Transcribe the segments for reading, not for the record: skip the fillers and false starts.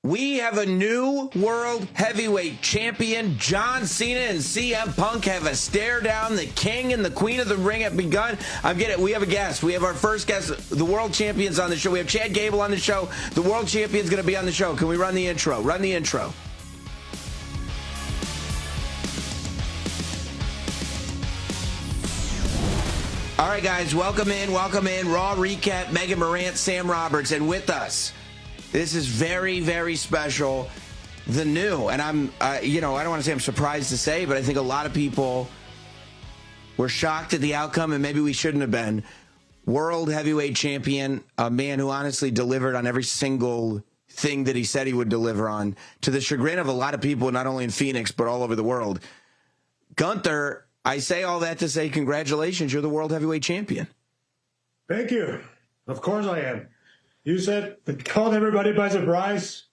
We have a new world heavyweight champion. John Cena and CM Punk have a stare down. The king and the queen of the ring have begun. We have a guest. We have our first guest, the world champion's on the show. We have Chad Gable on the show. The world champion's going to be on the show. Can we run the intro? Run the intro. All right, guys, welcome in. Raw recap, Megan Morant, Sam Roberts, and with us, this is very, very special. The new, and I don't want to say I'm surprised to say, but I think a lot of people were shocked at the outcome, and maybe we shouldn't have been. World heavyweight champion, a man who honestly delivered on every single thing that he said he would deliver on, to the chagrin of a lot of people, not only in Phoenix, but all over the world. Gunther, I say all that to say congratulations, you're the world heavyweight champion. Thank you. Of course I am. You said it caught everybody by surprise.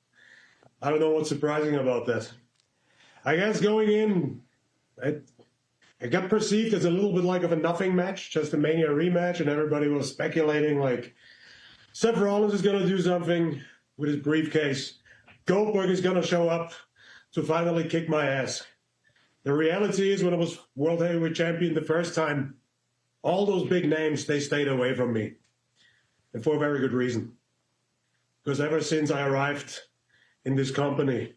I don't know what's surprising about that. I guess going in, it got perceived as a little bit like of a nothing match, just a Mania rematch, and everybody was speculating like Seth Rollins is going to do something with his briefcase. Goldberg is going to show up to finally kick my ass. The reality is, when I was World Heavyweight Champion the first time, all those big names, they stayed away from me. And for a very good reason. Because ever since I arrived in this company,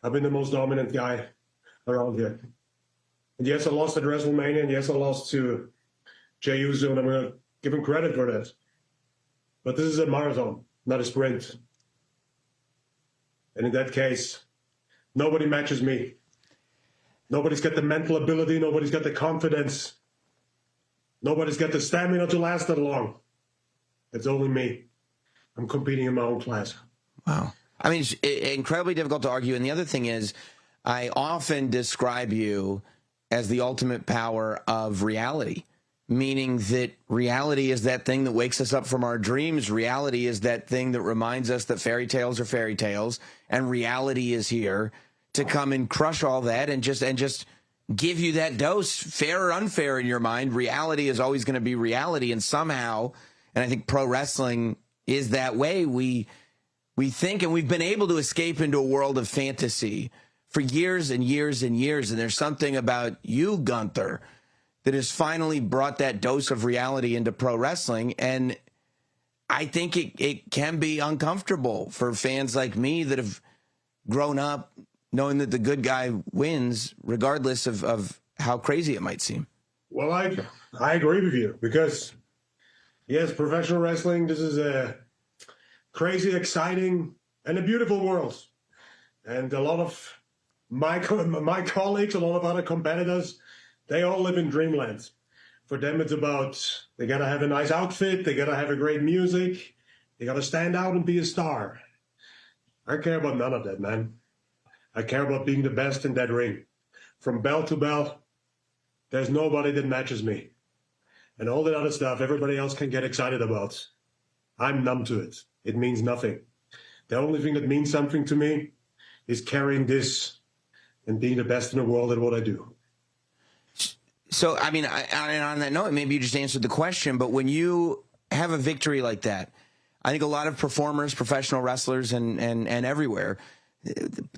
I've been the most dominant guy around here. And yes, I lost at WrestleMania, and yes, I lost to Jey Uso, and I'm going to give him credit for that. But this is a marathon, not a sprint. And in that case, nobody matches me. Nobody's got the mental ability. Nobody's got the confidence. Nobody's got the stamina to last that long. It's only me. I'm competing in my own class. Wow. I mean, it's incredibly difficult to argue. And the other thing is, I often describe you as the ultimate power of reality, meaning that reality is that thing that wakes us up from our dreams. Reality is that thing that reminds us that fairy tales are fairy tales, and reality is here to come and crush all that and just give you that dose, fair or unfair in your mind. Reality is always going to be reality, and somehow, and I think pro wrestling is that way, we think, and we've been able to escape into a world of fantasy for years and years and years, and there's something about you, Gunther, that has finally brought that dose of reality into pro wrestling, and I think it can be uncomfortable for fans like me that have grown up knowing that the good guy wins, regardless of how crazy it might seem. Well, I agree with you, because, yes, professional wrestling, this is a crazy, exciting, and a beautiful world. And a lot of my colleagues, a lot of other competitors, they all live in dreamland. For them, it's about they got to have a nice outfit, they got to have a great music, they got to stand out and be a star. I care about none of that, man. I care about being the best in that ring. From bell to bell, there's nobody that matches me. And all that other stuff everybody else can get excited about, I'm numb to it. It means nothing. The only thing that means something to me is carrying this and being the best in the world at what I do. So, I mean, on that note, maybe you just answered the question, but when you have a victory like that, I think a lot of performers, professional wrestlers, and everywhere,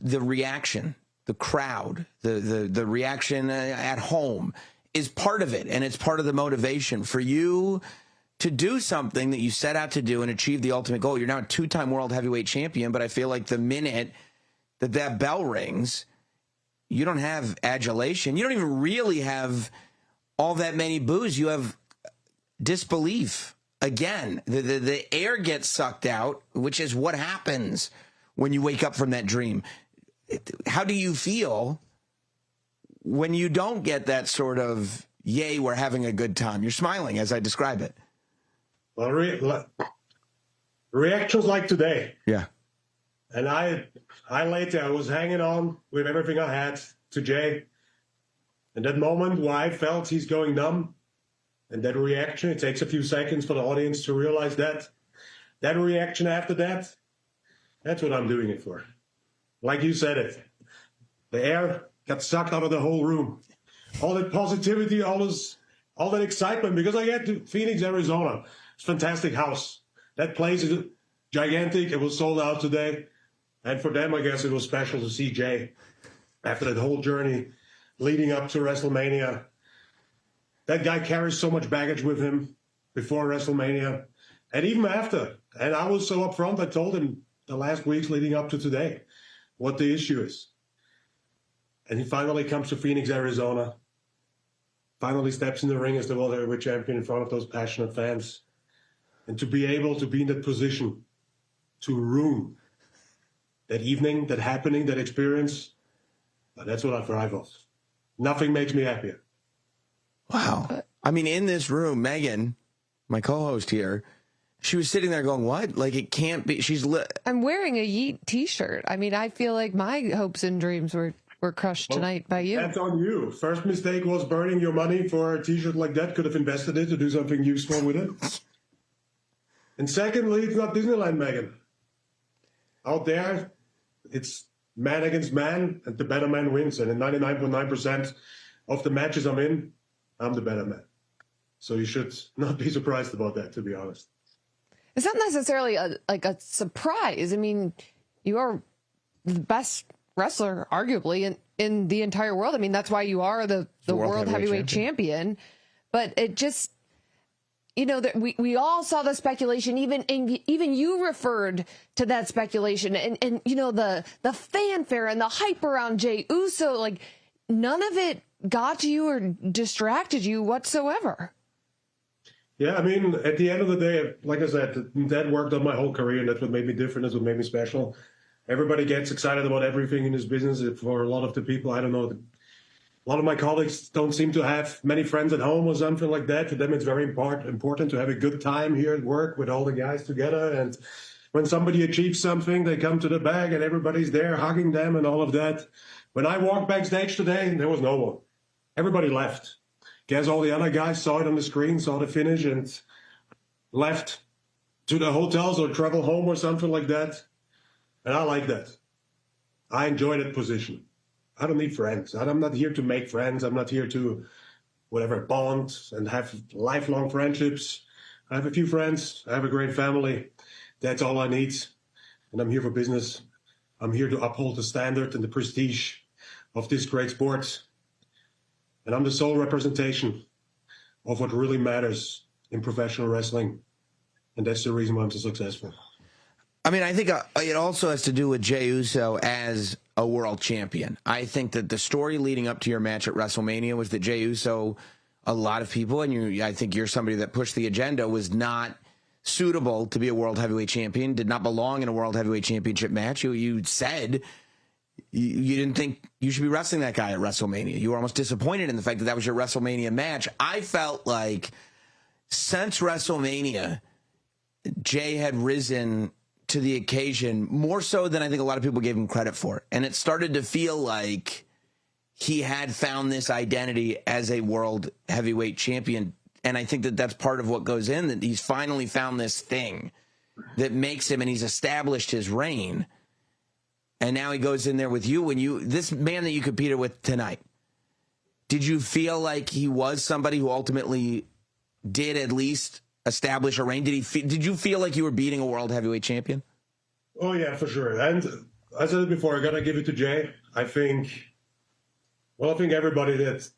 the reaction, the crowd, the reaction at home is part of it, and it's part of the motivation for you to do something that you set out to do and achieve the ultimate goal. You're now a two-time world heavyweight champion, but I feel like the minute that bell rings, you don't have adulation. You don't even really have all that many boos. You have disbelief. Again, the air gets sucked out, which is what happens when you wake up from that dream. How do you feel when you don't get that sort of, yay, we're having a good time? You're smiling as I describe it. Well, reactions like today. Yeah. And I was hanging on with everything I had to Jey. And that moment where I felt he's going numb, and that reaction, it takes a few seconds for the audience to realize that. That reaction after that, that's what I'm doing it for. Like you said it. The air got sucked out of the whole room. All that positivity, all that excitement, because I get to Phoenix, Arizona. It's a fantastic house. That place is gigantic. It was sold out today. And for them, I guess it was special to see Jay after that whole journey leading up to WrestleMania. That guy carries so much baggage with him before WrestleMania and even after. And I was so upfront, I told him the last weeks leading up to today what the issue is. And he finally comes to Phoenix, Arizona, finally steps in the ring as the World Heavyweight Champion in front of those passionate fans. And to be able to be in that position to ruin that evening, that happening, that experience, that's what I thrive off. Nothing makes me happier. Wow. I mean, in this room, Megan, my co-host here, she was sitting there going, what? Like, it can't be. I'm wearing a Yeet t-shirt. I mean, I feel like my hopes and dreams were crushed tonight by you. That's on you. First mistake was burning your money for a t-shirt like that. Could have invested it to do something useful with it. And secondly, it's not Disneyland, Megan. Out there, it's man against man, and the better man wins. And in 99.9% of the matches I'm in, I'm the better man. So you should not be surprised about that, to be honest. It's not necessarily a surprise. I mean, you are the best wrestler, arguably, in the entire world. I mean, that's why you are the World Heavyweight Champion. But it just, you know, we all saw the speculation. Even you referred to that speculation, and you know, the fanfare and the hype around Jey Uso. Like, none of it got to you or distracted you whatsoever. Yeah, I mean, at the end of the day, like I said, that worked on my whole career, and that's what made me different. That's what made me special. Everybody gets excited about everything in this business. For a lot of the people, I don't know, a lot of my colleagues don't seem to have many friends at home or something like that. To them, it's very important to have a good time here at work with all the guys together. And when somebody achieves something, they come to the bag and everybody's there hugging them and all of that. When I walked backstage today, there was no one. Everybody left. Guess all the other guys saw it on the screen, saw the finish, and left to the hotels or travel home or something like that. And I like that. I enjoy that position. I don't need friends. I'm not here to make friends. I'm not here to, whatever, bond and have lifelong friendships. I have a few friends. I have a great family. That's all I need. And I'm here for business. I'm here to uphold the standard and the prestige of this great sport. And I'm the sole representation of what really matters in professional wrestling. And that's the reason why I'm so successful. I mean, I think it also has to do with Jey Uso as a world champion. I think that the story leading up to your match at WrestleMania was that Jey Uso, a lot of people, and I think you're somebody that pushed the agenda, was not suitable to be a world heavyweight champion, did not belong in a world heavyweight championship match. You said you didn't think you should be wrestling that guy at WrestleMania. You were almost disappointed in the fact that was your WrestleMania match. I felt like since WrestleMania, Jey had risen to the occasion more so than I think a lot of people gave him credit for. And it started to feel like he had found this identity as a world heavyweight champion. And I think that that's part of what goes in, that he's finally found this thing that makes him, and he's established his reign. And now he goes in there with you, this man that you competed with tonight, did you feel like he was somebody who ultimately did at least establish a reign? Did you feel like you were beating a world heavyweight champion? Oh yeah, for sure. And I said it before, I gotta give it to Jey. I think everybody that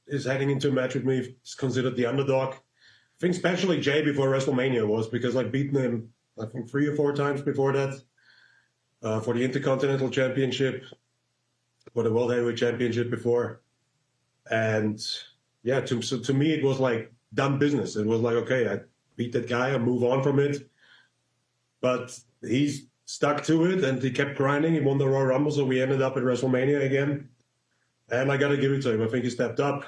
is heading into a match with me is considered the underdog. I think especially Jey before WrestleMania was, because I've beaten him, I think 3 or 4 times before that, for the Intercontinental Championship, for the World Heavyweight Championship before. And yeah, to me, it was like done business. It was like, okay, I beat that guy, I move on from it. But he's stuck to it, and he kept grinding. He won the Royal Rumble, so we ended up at WrestleMania again. And I got to give it to him. I think he stepped up.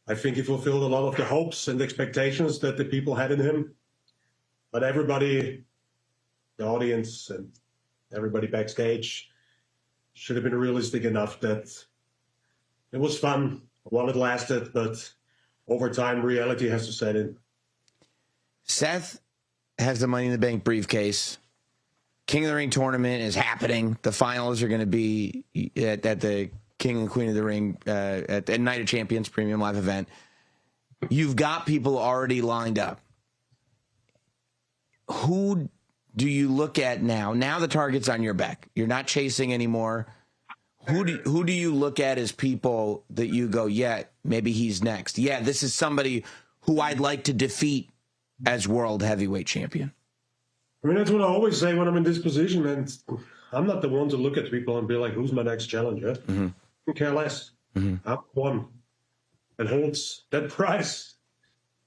I think he fulfilled a lot of the hopes and expectations that the people had in him. But everybody, the audience and everybody backstage, should have been realistic enough that it was fun while it lasted, but over time, reality has to set in. Seth has the Money in the Bank briefcase. King of the Ring tournament is happening. The finals are going to be at the King and Queen of the Ring at the Night of Champions premium live event. You've got people already lined up. Who do you look at now? Now the target's on your back. You're not chasing anymore. Who do you look at as people that you go, yeah, maybe he's next? Yeah, this is somebody who I'd like to defeat as world heavyweight champion. I mean, that's what I always say when I'm in this position, and I'm not the one to look at people and be like, who's my next challenger? Mm-hmm. I care less. Mm-hmm. I'm one that holds that prize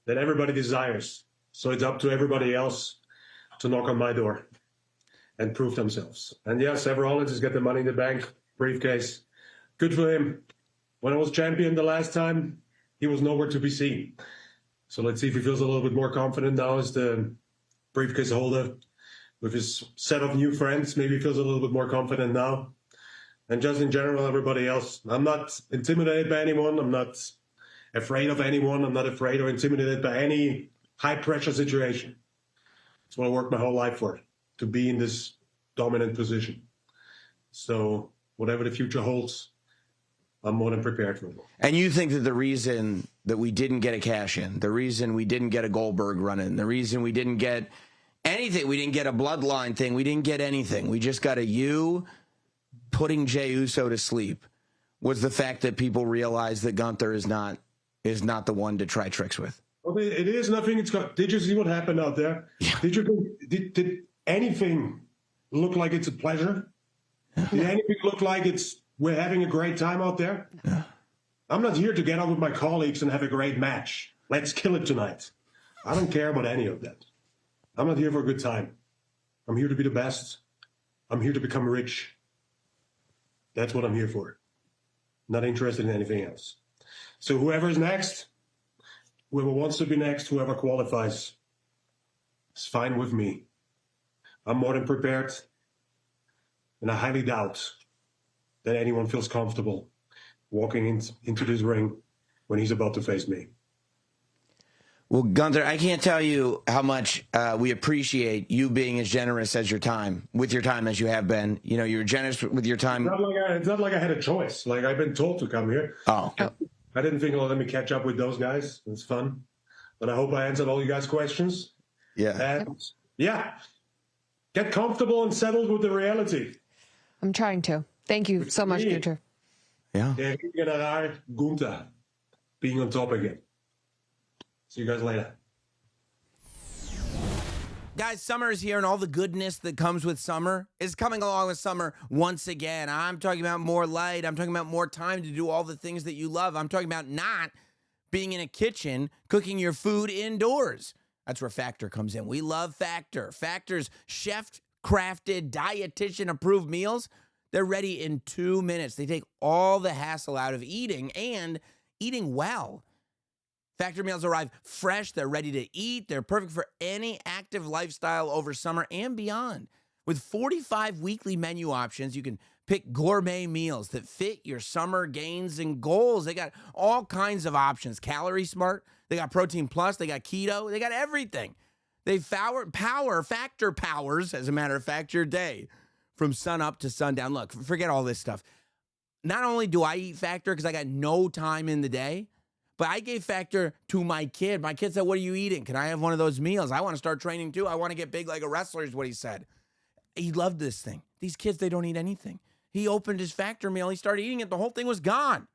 that everybody desires. So it's up to everybody else to knock on my door and prove themselves. And yes, Ever Hollins has got the Money in the Bank briefcase. Good for him. When I was champion the last time, he was nowhere to be seen. So let's see if he feels a little bit more confident now as the briefcase holder with his set of new friends. Maybe he feels a little bit more confident now. And just in general, everybody else. I'm not intimidated by anyone. I'm not afraid of anyone. I'm not afraid or intimidated by any high-pressure situation. That's what I worked my whole life for, to be in this dominant position. So whatever the future holds, I'm more than prepared for it. And you think that the reason that we didn't get a cash in, the reason we didn't get a Goldberg run in, the reason we didn't get anything, we didn't get a bloodline thing, we didn't get anything, we just got a you putting Jey Uso to sleep, was the fact that people realized that Gunther is not the one to try tricks with. Well, it is nothing. Did you see what happened out there? Yeah. Did anything look like it's a pleasure? Did anything look like we're having a great time out there? Yeah. I'm not here to get out with my colleagues and have a great match. Let's kill it tonight. I don't care about any of that. I'm not here for a good time. I'm here to be the best. I'm here to become rich. That's what I'm here for. Not interested in anything else. So whoever's next, whoever wants to be next, whoever qualifies, it's fine with me. I'm more than prepared, and I highly doubt that anyone feels comfortable walking into this ring when he's about to face me. Well, Gunther, I can't tell you how much we appreciate you being as generous as with your time as you have been. You know, you're generous with your time. It's not like I had a choice. Like, I've been told to come here. Oh. I didn't think, let me catch up with those guys. It's fun. But I hope I answered all you guys' questions. Yeah. And yeah, get comfortable and settled with the reality. I'm trying to. Thank you so much, Gunther. Yeah. Gunther being on top again. See you guys later. Guys, summer is here, and all the goodness that comes with summer is coming along with summer once again. I'm talking about more light. I'm talking about more time to do all the things that you love. I'm talking about not being in a kitchen cooking your food indoors. That's where Factor comes in. We love Factor. Factor's chef-crafted, dietitian-approved meals, they're ready in 2 minutes. They take all the hassle out of eating and eating well. Factor meals arrive fresh. They're ready to eat. They're perfect for any active lifestyle over summer and beyond. With 45 weekly menu options, you can pick gourmet meals that fit your summer gains and goals. They got all kinds of options. Calorie Smart. They got Protein Plus. They got Keto. They got everything. Factor powers, as a matter of fact, your day from sun up to sundown. Look, forget all this stuff. Not only do I eat Factor because I got no time in the day, but I gave Factor to my kid. My kid said, what are you eating? Can I have one of those meals? I want to start training too. I want to get big like a wrestler is what he said. He loved this thing. These kids, they don't eat anything. He opened his Factor meal. He started eating it. The whole thing was gone.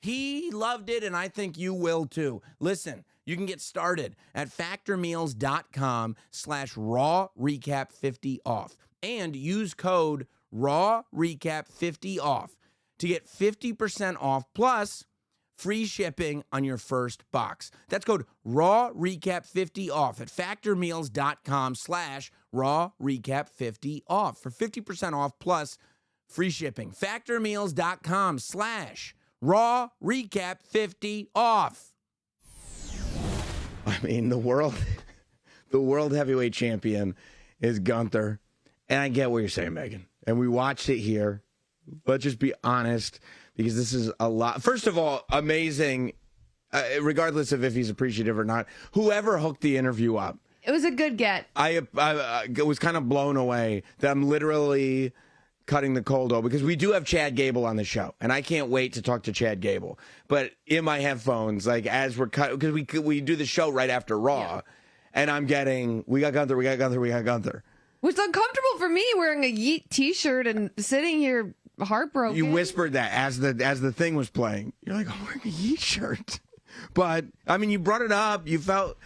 He loved it, and I think you will too. Listen, you can get started at factormeals.com/rawrecap50off and use code rawrecap50off to get 50% off plus free shipping on your first box. That's code rawrecap50off at factormeals.com/rawrecap50off for 50% off plus free shipping. Factormeals.com/rawrecap50off. I mean, the world heavyweight champion is Gunther. And I get what you're saying, Megan. And we watched it here. Let's just be honest, because this is a lot. First of all, amazing, regardless of if he's appreciative or not, whoever hooked the interview up. It was a good get. I was kind of blown away that I'm literally cutting the cold open, because we do have Chad Gable on the show, and I can't wait to talk to Chad Gable. But in my headphones, like as we're cutting, because we do the show right after Raw, and I'm getting, we got Gunther. was uncomfortable for me wearing a Yeet t-shirt and sitting here heartbroken. You whispered that as the thing was playing. You're like, I'm wearing a Yeet shirt. But, I mean, you brought it up. You felt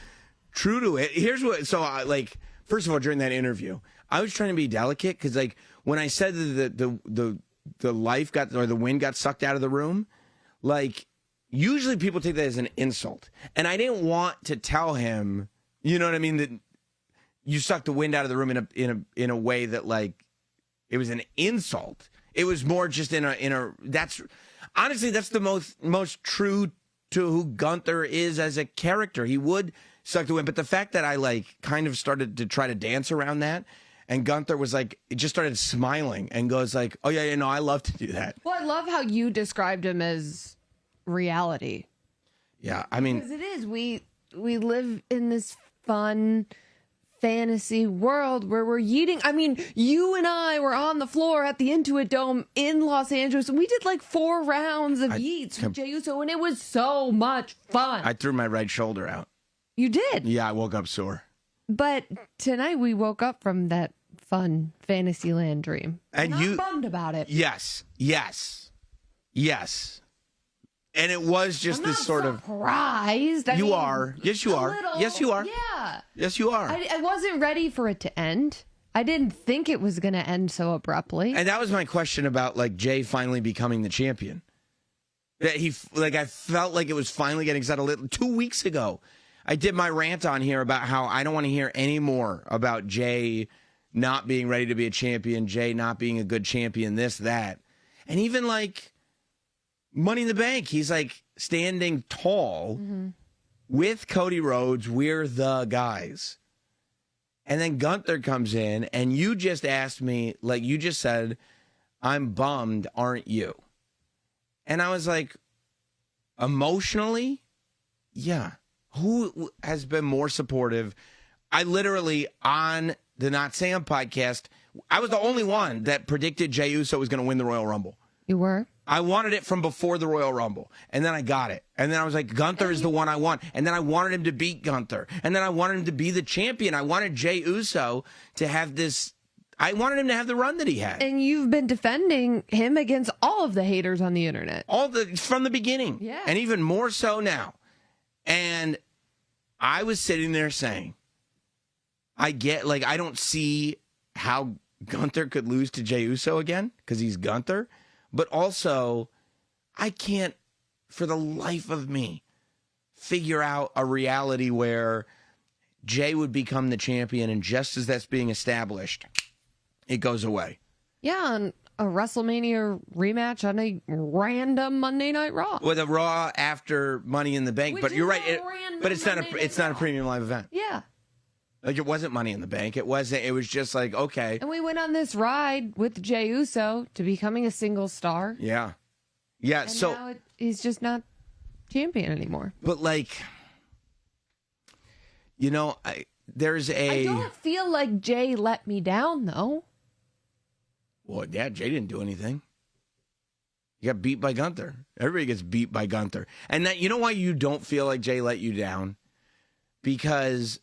true to it. Here's what, so, first of all, during that interview, I was trying to be delicate because, like, when I said that the life got, or the wind got sucked out of the room, like, usually people take that as an insult. And I didn't want to tell him, you know what I mean, that you sucked the wind out of the room in a way that, like, it was an insult. It was more just that's honestly, that's the most true to who Gunther is as a character. He would suck the wind, but the fact that I, like, kind of started to try to dance around that, and Gunther was like, it just started smiling and goes like, oh yeah, I love to do that. Well, I love how you described him as reality. Yeah, I mean, because it is. We live in this fun fantasy world where we're yeeting. I mean, you and I were on the floor at the Intuit Dome in Los Angeles, and we did like 4 rounds of yeets with Jey Uso, and it was so much fun. I threw my right shoulder out. You did? Yeah, I woke up sore. But tonight we woke up from that fun Fantasyland dream. And I'm bummed about it. Yes. And it was just I'm this not sort surprised. of. You are. Yes, you are. Little, yes, you are. Yeah. Yes, you are. I wasn't ready for it to end. I didn't think it was going to end so abruptly. And that was my question about, like, Jay finally becoming the champion. That I felt like it was finally getting settled. 2 weeks ago, I did my rant on here about how I don't want to hear any more about Jay not being ready to be a champion, Jay not being a good champion, this, that. And even, like, Money in the Bank, he's, like, standing tall with Cody Rhodes. We're the guys. And then Gunther comes in, and you just asked me, like you just said, I'm bummed, aren't you? And I was like, emotionally, yeah. Who has been more supportive? I literally, on the Not Sam podcast, I was the only one that predicted Jey Uso was going to win the Royal Rumble. You were? I wanted it from before the Royal Rumble, and then I got it. And then I was like, Gunther is the one I want. And then I wanted him to beat Gunther. And then I wanted him to be the champion. I wanted Jey Uso to have this. I wanted him to have the run that he had. And you've been defending him against all of the haters on the internet. From the beginning. Yeah. And even more so now. And I was sitting there saying, I don't see how Gunther could lose to Jey Uso again because he's Gunther. But also, I can't, for the life of me, figure out a reality where Jay would become the champion, and just as that's being established, it goes away. Yeah, on a WrestleMania rematch on a random Monday Night Raw. With a Raw after Money in the Bank. But you're right. But it's not a premium live event. Yeah. Like, it wasn't Money in the Bank. It was just like, okay. And we went on this ride with Jey Uso to becoming a single star. Yeah. Yeah. And so now he's just not champion anymore. But, like, you know, I don't feel like Jay let me down, though. Well, yeah, Jay didn't do anything. He got beat by Gunther. Everybody gets beat by Gunther. And that, you know why you don't feel like Jay let you down? Because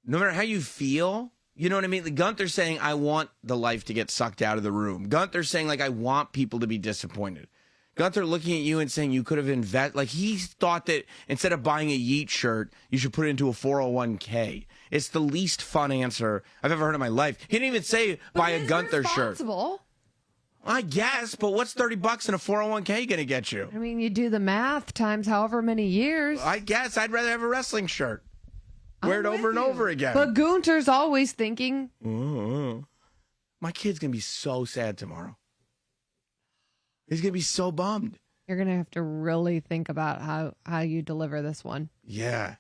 no matter how you feel, you know what I mean? Like, Gunther's saying, I want the life to get sucked out of the room. Gunther's saying, like, I want people to be disappointed. Gunther looking at you and saying you could have invested. Like, he thought that instead of buying a Yeet shirt, you should put it into a 401k. It's the least fun answer I've ever heard in my life. He didn't even say buy a Gunther shirt. I guess, but what's $30 in a 401k going to get you? I mean, you do the math times however many years. I guess I'd rather have a wrestling shirt. Wear it over and over again. But Gunther's always thinking. My kid's going to be so sad tomorrow. He's going to be so bummed. You're going to have to really think about how you deliver this one. Yeah.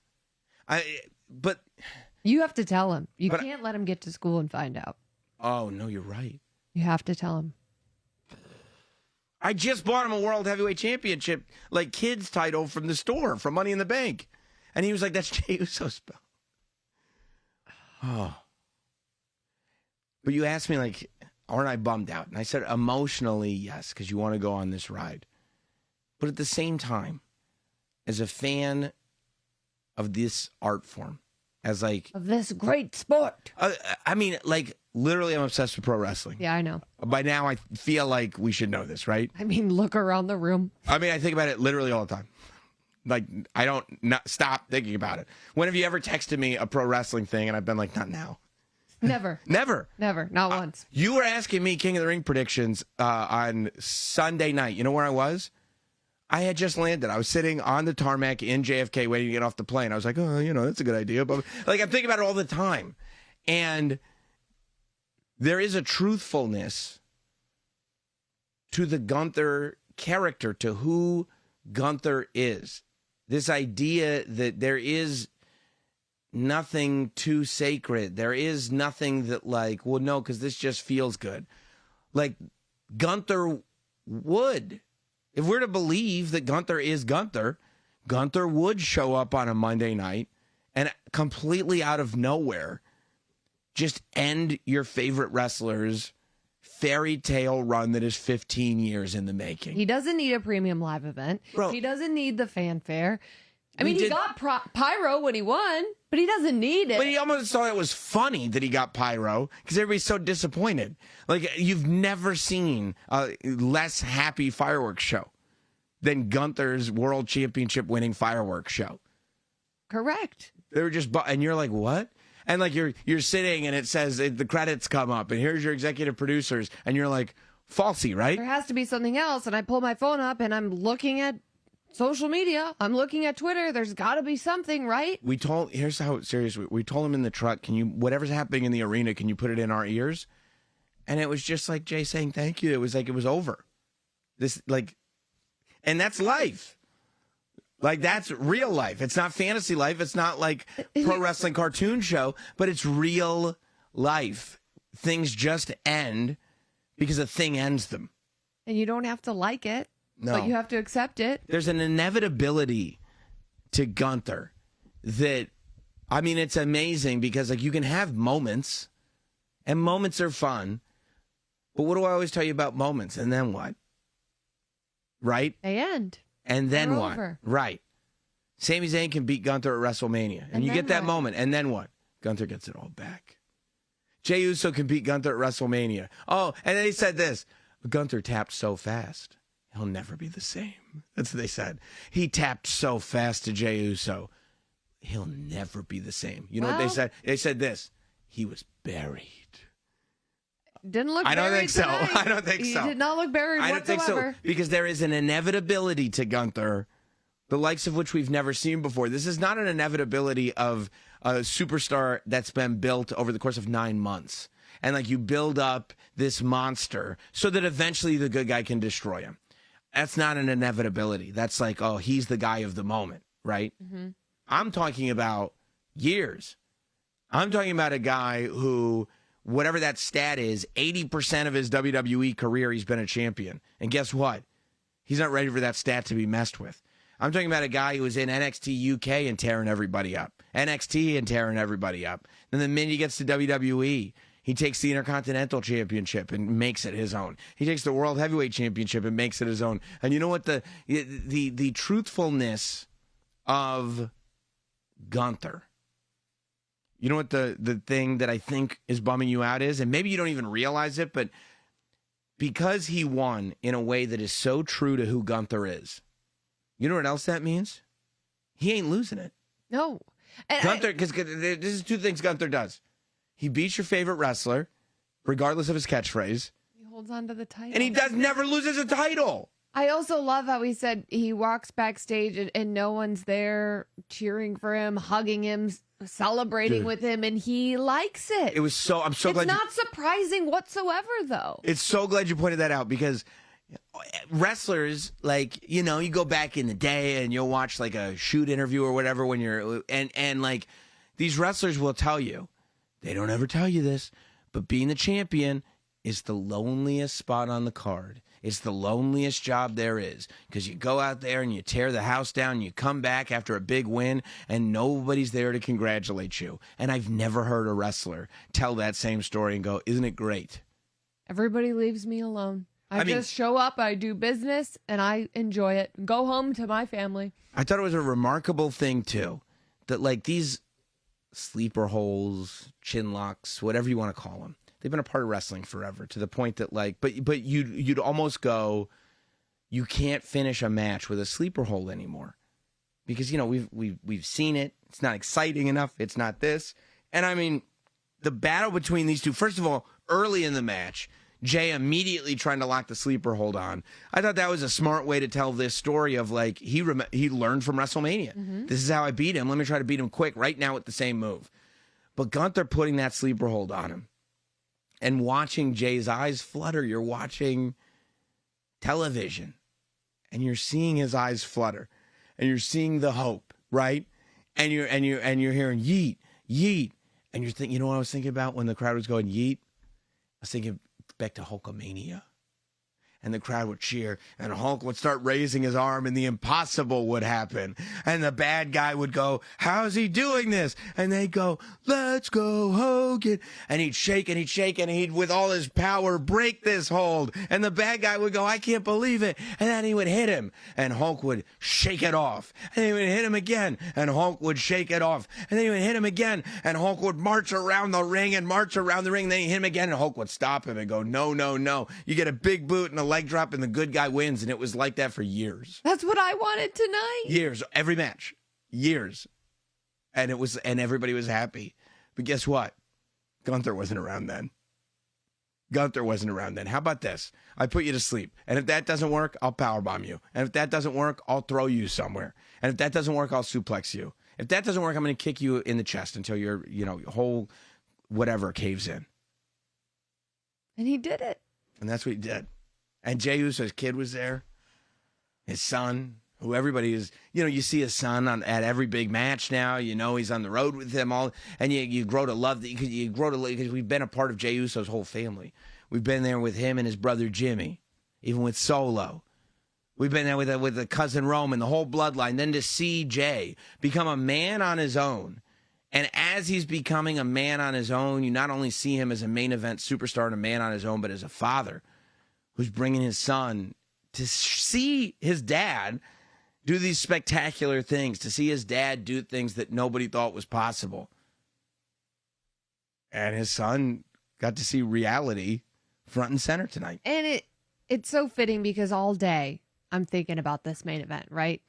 But you have to tell him. You can't let him get to school and find out. Oh, no, you're right. You have to tell him. I just bought him a World Heavyweight Championship, like, kids title from the store, from Money in the Bank. And he was like, that's Jey Uso's spell. Oh. But you asked me, like, aren't I bummed out? And I said, emotionally, yes, because you want to go on this ride. But at the same time, as a fan of this art form, as like Of this great sport. I mean, like literally, I'm obsessed with pro wrestling. Yeah, I know. By now, I feel like we should know this, right? I mean, look around the room. I mean, I think about it literally all the time. Like, I don't not stop thinking about it. When have you ever texted me a pro wrestling thing and I've been like, not now? Never. Never. Never. Not once. You were asking me King of the Ring predictions on Sunday night. You know where I was? I had just landed. I was sitting on the tarmac in JFK waiting to get off the plane. I was like, oh, that's a good idea. But like, I'm thinking about it all the time. And there is a truthfulness to the Gunther character, to who Gunther is. This idea that there is nothing too sacred. There is nothing that like, well, no, because this just feels good. Like Gunther would. If we're to believe that Gunther is Gunther, Gunther would show up on a Monday night and completely out of nowhere just end your favorite wrestler's fairy tale run that is 15 years in the making. He doesn't need a premium live event. Bro. He doesn't need the fanfare. I mean, he got pyro when he won, but he doesn't need it. But he almost thought it was funny that he got pyro because everybody's so disappointed. Like, you've never seen a less happy fireworks show than Gunther's World Championship winning fireworks show. Correct. They were just, and you're like, what? And like you're sitting and it says the credits come up and here's your executive producers and you're like, falsy, right? There has to be something else. And I pull my phone up and I'm looking at social media. I'm looking at Twitter. There's got to be something, right? Here's how serious we told him in the truck, whatever's happening in the arena, can you put it in our ears? And it was just like Jay saying thank you. It was like it was over. And that's life. Like, that's real life. It's not fantasy life. It's not like pro wrestling cartoon show, but it's real life. Things just end because a thing ends them. And you don't have to like it, but you have to accept it. There's an inevitability to Gunther that, I mean, it's amazing because, like, you can have moments, and moments are fun, but what do I always tell you about moments? And then what? Right? They end. And then They're what? over. Right. Sami Zayn can beat Gunther at WrestleMania. And you get that what? moment. And then what? Gunther gets it all back. Jey Uso can beat Gunther at WrestleMania. Oh, and then he said this. Gunther tapped so fast, he'll never be the same. That's what they said. He tapped so fast to Jey Uso, he'll never be the same. You know what they said? They said this. He was buried. Didn't look I don't buried think so. tonight. I don't think so. He did not look buried I don't think so. whatsoever. Because there is an inevitability to Gunther, the likes of which we've never seen before. This is not an inevitability of a superstar that's been built over the course of 9 months. And like you build up this monster so that eventually the good guy can destroy him. That's not an inevitability. That's like, oh, he's the guy of the moment, right? Mm-hmm. I'm talking about years. I'm talking about a guy who, whatever that stat is, 80% of his WWE career, he's been a champion. And guess what? He's not ready for that stat to be messed with. I'm talking about a guy who was in NXT UK and tearing everybody up. NXT and tearing everybody up. Then the minute he gets to WWE, he takes the Intercontinental Championship and makes it his own. He takes the World Heavyweight Championship and makes it his own. And you know what? The truthfulness of Gunther. You know what the thing that I think is bumming you out is? And maybe you don't even realize it, but because he won in a way that is so true to who Gunther is, you know what else that means? He ain't losing it. No. And Gunther, because this is two things Gunther does. He beats your favorite wrestler, regardless of his catchphrase. He holds on to the title. And he never loses a title. I also love how he said he walks backstage and no one's there cheering for him, hugging him, celebrating with him, and he likes it. I'm so glad. It's not surprising whatsoever, though. It's so glad you pointed that out because wrestlers, like, you go back in the day and you'll watch like a shoot interview or whatever when you're, and like these wrestlers will tell you, they don't ever tell you this, but being the champion is the loneliest spot on the card. It's the loneliest job there is because you go out there and you tear the house down. You come back after a big win and nobody's there to congratulate you. And I've never heard a wrestler tell that same story and go, isn't it great? Everybody leaves me alone. I just show up, I do business, and I enjoy it. Go home to my family. I thought it was a remarkable thing, too, that like these sleeper holes, chin locks, whatever you want to call them. They've been a part of wrestling forever, to the point that, like, but you'd almost go, you can't finish a match with a sleeper hold anymore, because, you know, we've seen it. It's not exciting enough. It's not this. And I mean, the battle between these two, first of all, early in the match, Jay immediately trying to lock the sleeper hold on. I thought that was a smart way to tell this story of, like, he learned from WrestleMania. Mm-hmm. This is how I beat him. Let me try to beat him quick right now with the same move. But Gunther putting that sleeper hold on him and watching Jay's eyes flutter. You're watching television and you're seeing his eyes flutter and you're seeing the hope, right? And you're hearing yeet, yeet. And you're thinking, you know what I was thinking about when the crowd was going yeet? I was thinking back to Hulkamania. And the crowd would cheer, and Hulk would start raising his arm, and the impossible would happen. And the bad guy would go, how's he doing this? And they'd go, let's go, Hogan. And he'd shake, and he'd, with all his power, break this hold. And the bad guy would go, I can't believe it. And then he would hit him, and Hulk would shake it off. And he would hit him again, and Hulk would shake it off. And then he would hit him again, and Hulk would march around the ring. Then he'd hit him again, and Hulk would stop him and go, no, no, no. You get a big boot and a leg drop and the good guy wins. And it was like that for years. That's what I wanted tonight. Years. Every match. Years. And everybody was happy. But guess what? Gunther wasn't around then. How about this? I put you to sleep. And if that doesn't work, I'll powerbomb you. And if that doesn't work, I'll throw you somewhere. And if that doesn't work, I'll suplex you. If that doesn't work, I'm going to kick you in the chest until your whole whatever caves in. And he did it. And that's what he did. And Jey Uso's kid was there, his son, who everybody is, you see his son at every big match now. He's on the road with them all, and you grow to love because we've been a part of Jey Uso's whole family. We've been there with him and his brother Jimmy, even with Solo. We've been there with the cousin Roman, the whole bloodline. Then to see Jey become a man on his own. And as he's becoming a man on his own, you not only see him as a main event superstar and a man on his own, but as a father who's bringing his son to see his dad do these spectacular things, to see his dad do things that nobody thought was possible. And his son got to see reality front and center tonight. And it's so fitting because all day I'm thinking about this main event, right?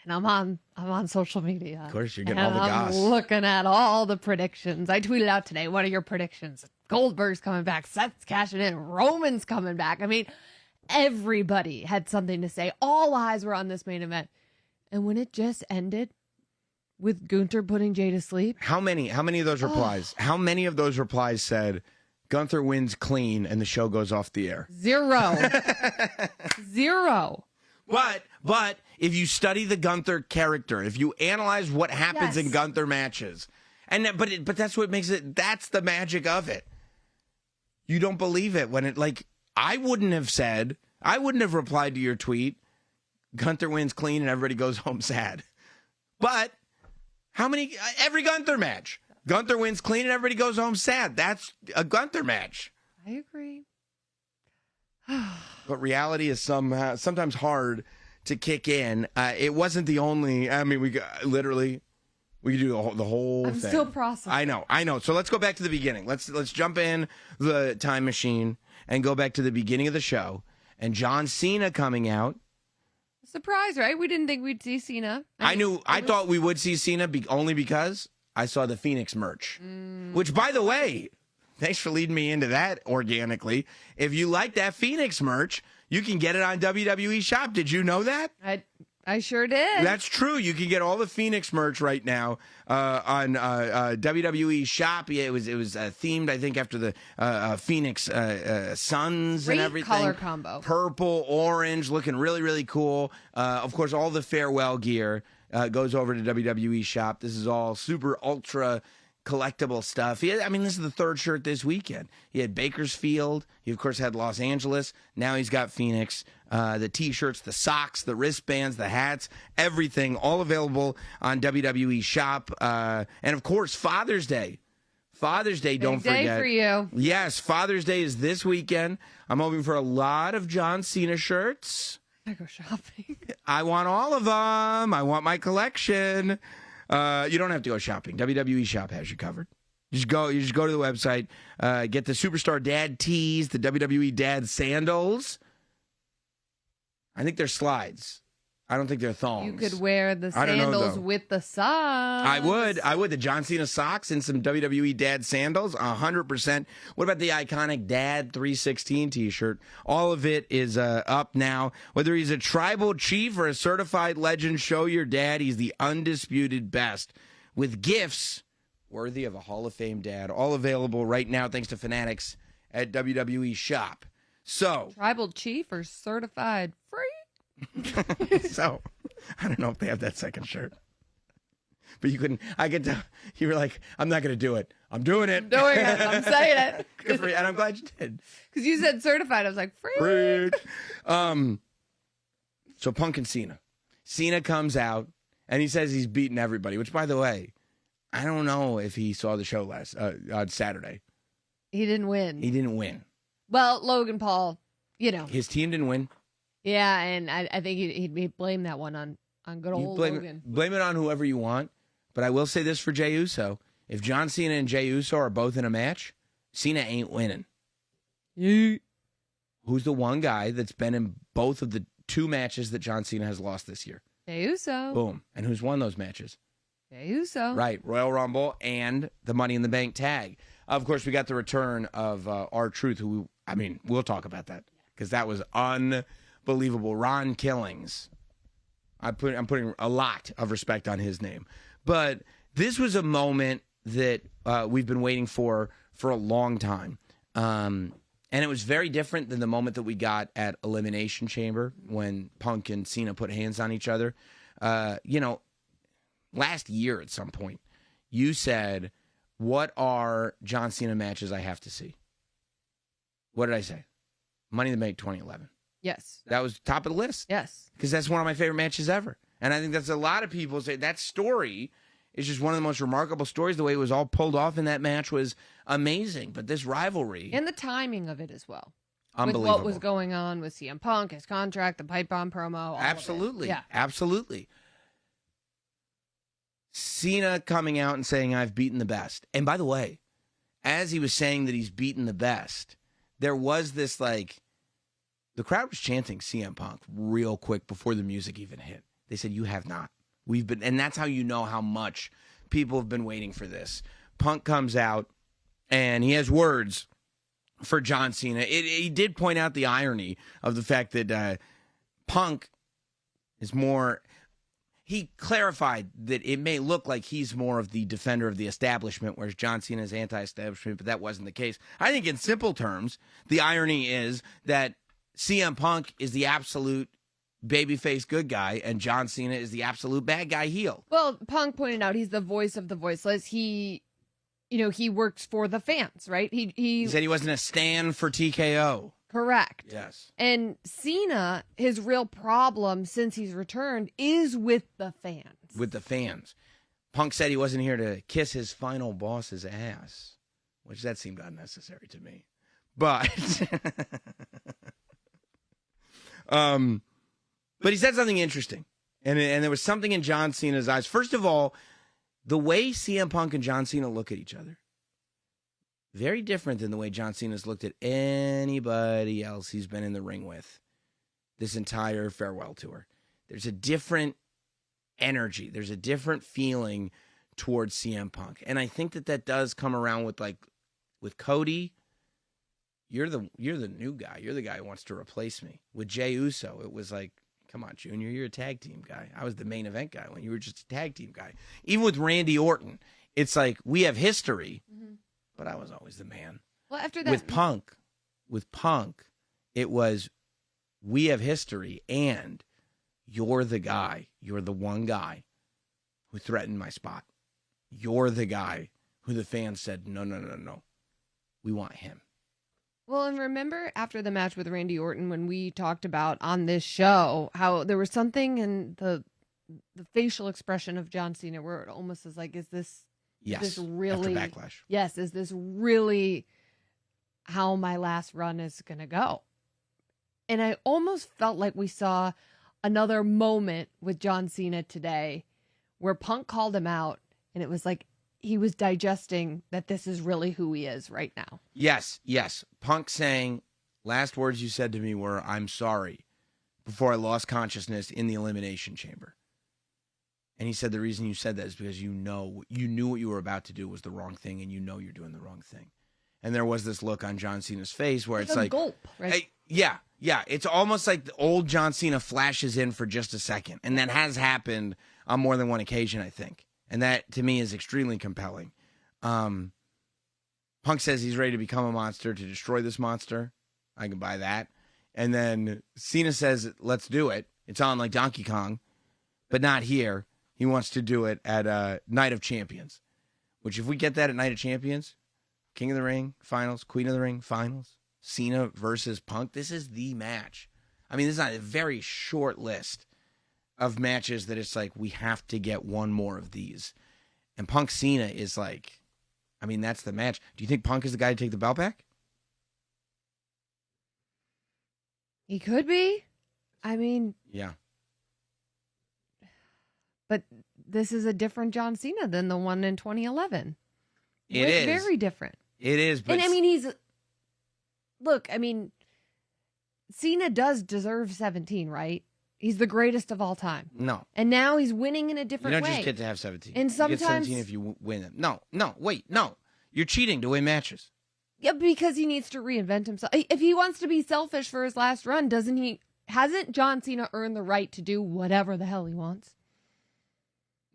And I'm on social media. Of course, you're getting all the goss. I'm looking at all the predictions. I tweeted out today, what are your predictions? Goldberg's coming back. Seth's cashing in. Roman's coming back. I mean, everybody had something to say. All eyes were on this main event. And when it just ended with Gunther putting Jey to sleep. How many of those replies? How many of those replies said Gunther wins clean and the show goes off the air? Zero. But if you study the Gunther character, if you analyze what happens in Gunther matches, but that's what makes it. That's the magic of it. You don't believe it when it, like, I wouldn't have replied to your tweet, Gunther wins clean and everybody goes home sad. But every Gunther match, Gunther wins clean and everybody goes home sad. That's a Gunther match. I agree. But reality is sometimes hard to kick in. It wasn't the only, we could do the whole thing. I'm still processing. I know. So let's go back to the beginning. Let's jump in the time machine and go back to the beginning of the show. And John Cena coming out. Surprise, right? We didn't think we'd see Cena. I thought we would see Cena only because I saw the Phoenix merch. Which, by the way, thanks for leading me into that organically. If you like that Phoenix merch, you can get it on WWE Shop. Did you know that? I sure did. That's true. You can get all the Phoenix merch right now on WWE Shop. Yeah, it was themed, I think, after the Phoenix Suns. Great and everything. Color combo. Purple, orange, looking really, really cool. Of course, all the farewell gear goes over to WWE Shop. This is all super ultra collectible stuff. This is the third shirt this weekend. He had Bakersfield. He, of course, had Los Angeles. Now he's got Phoenix. The T-shirts, the socks, the wristbands, the hats, everything, all available on WWE Shop. And, of course, Father's Day. Father's Day, don't forget. Big day for you. Yes, Father's Day is this weekend. I'm hoping for a lot of John Cena shirts. I go shopping. I want all of them. I want my collection. You don't have to go shopping. WWE Shop has you covered. You just go to the website, get the Superstar Dad tees, the WWE Dad sandals. I think they're slides. I don't think they're thongs. You could wear the sandals with the socks. I would. The John Cena socks and some WWE Dad sandals, 100%. What about the iconic Dad 316 t-shirt? All of it is up now. Whether he's a tribal chief or a certified legend, show your dad he's the undisputed best. With gifts worthy of a Hall of Fame dad. All available right now thanks to Fanatics at WWE Shop. So, tribal chief or certified free? So, I don't know if they have that second shirt. But you couldn't, I could tell, you were like, I'm not going to do it. I'm doing it. I'm doing it. I'm saying it. Good for you. And I'm glad you did. Because you said certified. I was like, free. So Punk and Cena. Cena comes out and he says he's beaten everybody, which, by the way, I don't know if he saw the show on Saturday. He didn't win. He didn't win. Well, Logan Paul, his team didn't win. Yeah, and I think he'd blame that one on good old Logan. Blame it on whoever you want, but I will say this for Jey Uso. If John Cena and Jey Uso are both in a match, Cena ain't winning. Who's the one guy that's been in both of the 2 matches that John Cena has lost this year? Jey Uso. Boom. And who's won those matches? Jey Uso. Right, Royal Rumble and the Money in the Bank tag. Of course, we got the return of R-Truth, who, we'll talk about that because that was unbelievable. Ron Killings. I'm putting a lot of respect on his name. But this was a moment that we've been waiting for a long time. And it was very different than the moment that we got at Elimination Chamber when Punk and Cena put hands on each other. Last year at some point, you said, what are John Cena matches I have to see? What did I say? Money in the Bank 2011. Yes. That was top of the list. Yes. Because that's one of my favorite matches ever. And I think that's a lot of people say that story is just one of the most remarkable stories. The way it was all pulled off in that match was amazing. But this rivalry. And the timing of it as well. Unbelievable. With what was going on with CM Punk, his contract, the pipe bomb promo. Absolutely. Yeah. Absolutely. Cena coming out and saying, I've beaten the best. And by the way, as he was saying that he's beaten the best, there was this the crowd was chanting CM Punk real quick before the music even hit. They said, you have not. And that's how you know how much people have been waiting for this. Punk comes out and he has words for John Cena. He did point out the irony of the fact that Punk is more. He clarified that it may look like he's more of the defender of the establishment, whereas John Cena is anti-establishment, but that wasn't the case. I think in simple terms, the irony is that CM Punk is the absolute babyface good guy, and John Cena is the absolute bad guy heel. Well, Punk pointed out he's the voice of the voiceless. He works for the fans, right? He said he wasn't a stan for TKO. Correct. Yes. And Cena, his real problem since he's returned is with the fans. With the fans. Punk said he wasn't here to kiss his final boss's ass, which that seemed unnecessary to me. But but he said something interesting. And there was something in John Cena's eyes. First of all, the way CM Punk and John Cena look at each other. Very different than the way John Cena's looked at anybody else he's been in the ring with this entire farewell tour. There's a different energy. There's a different feeling towards CM Punk. And I think that does come around with Cody. You're the new guy. You're the guy who wants to replace me. With Jey Uso, it was like, come on, Junior, you're a tag team guy. I was the main event guy when you were just a tag team guy. Even with Randy Orton, it's like we have history. Mm-hmm. But I was always the man. Well, after that, with Punk, it was we have history, and you're the guy. You're the one guy who threatened my spot. You're the guy who the fans said, no. We want him. Well, and remember after the match with Randy Orton when we talked about on this show how there was something in the facial expression of John Cena where it almost is like, is this really after Backlash? Yes, is this really how my last run is going to go? And I almost felt like we saw another moment with John Cena today where Punk called him out, and it was like he was digesting that this is really who he is right now. Yes. Punk saying, last words you said to me were, "I'm sorry," before I lost consciousness in the Elimination Chamber. And he said the reason you said that is because you knew what you were about to do was the wrong thing, and you know you're doing the wrong thing. And there was this look on John Cena's face where it's like, gulp, right? Hey, yeah. It's almost like the old John Cena flashes in for just a second. And that has happened on more than one occasion, I think. And that, to me, is extremely compelling. Punk says he's ready to become a monster, to destroy this monster. I can buy that. And then Cena says, let's do it. It's on like Donkey Kong, but not here. He wants to do it at Night of Champions, which if we get that at Night of Champions, King of the Ring finals, Queen of the Ring finals, Cena versus Punk, this is the match. I mean, this is not a very short list of matches that it's like, we have to get one more of these. And Punk Cena is like, I mean, that's the match. Do you think Punk is the guy to take the belt back? He could be. I mean, yeah. But this is a different John Cena than the one in 2011. It is. Very different. It is. But and I mean, look, I mean, Cena does deserve 17, right? He's the greatest of all time. No. And now he's winning in a different way. You don't just get to have 17. And sometimes, you get 17 if you win them. No, wait. You're cheating to win matches. Yeah, because he needs to reinvent himself. If he wants to be selfish for his last run, hasn't John Cena earned the right to do whatever the hell he wants?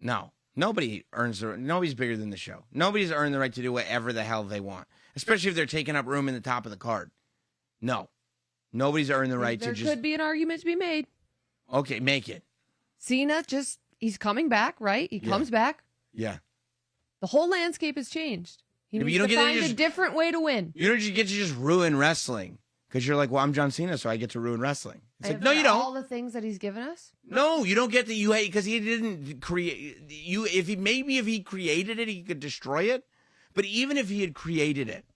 No. Nobody's bigger than the show. Nobody's earned the right to do whatever the hell they want, especially if they're taking up room in the top of the card. No. Nobody's earned the right to just... There could be an argument to be made. Okay, make it. Cena he's coming back, right? He comes back. Yeah. The whole landscape has changed. He needs to find a different way to win. You don't get to just ruin wrestling because you're like, well, I'm John Cena, so I get to ruin wrestling. It's like, no, you don't. All the things that he's given us? No, you don't get that. You hate because he didn't create you. If he created it, he could destroy it. But even if he had created it,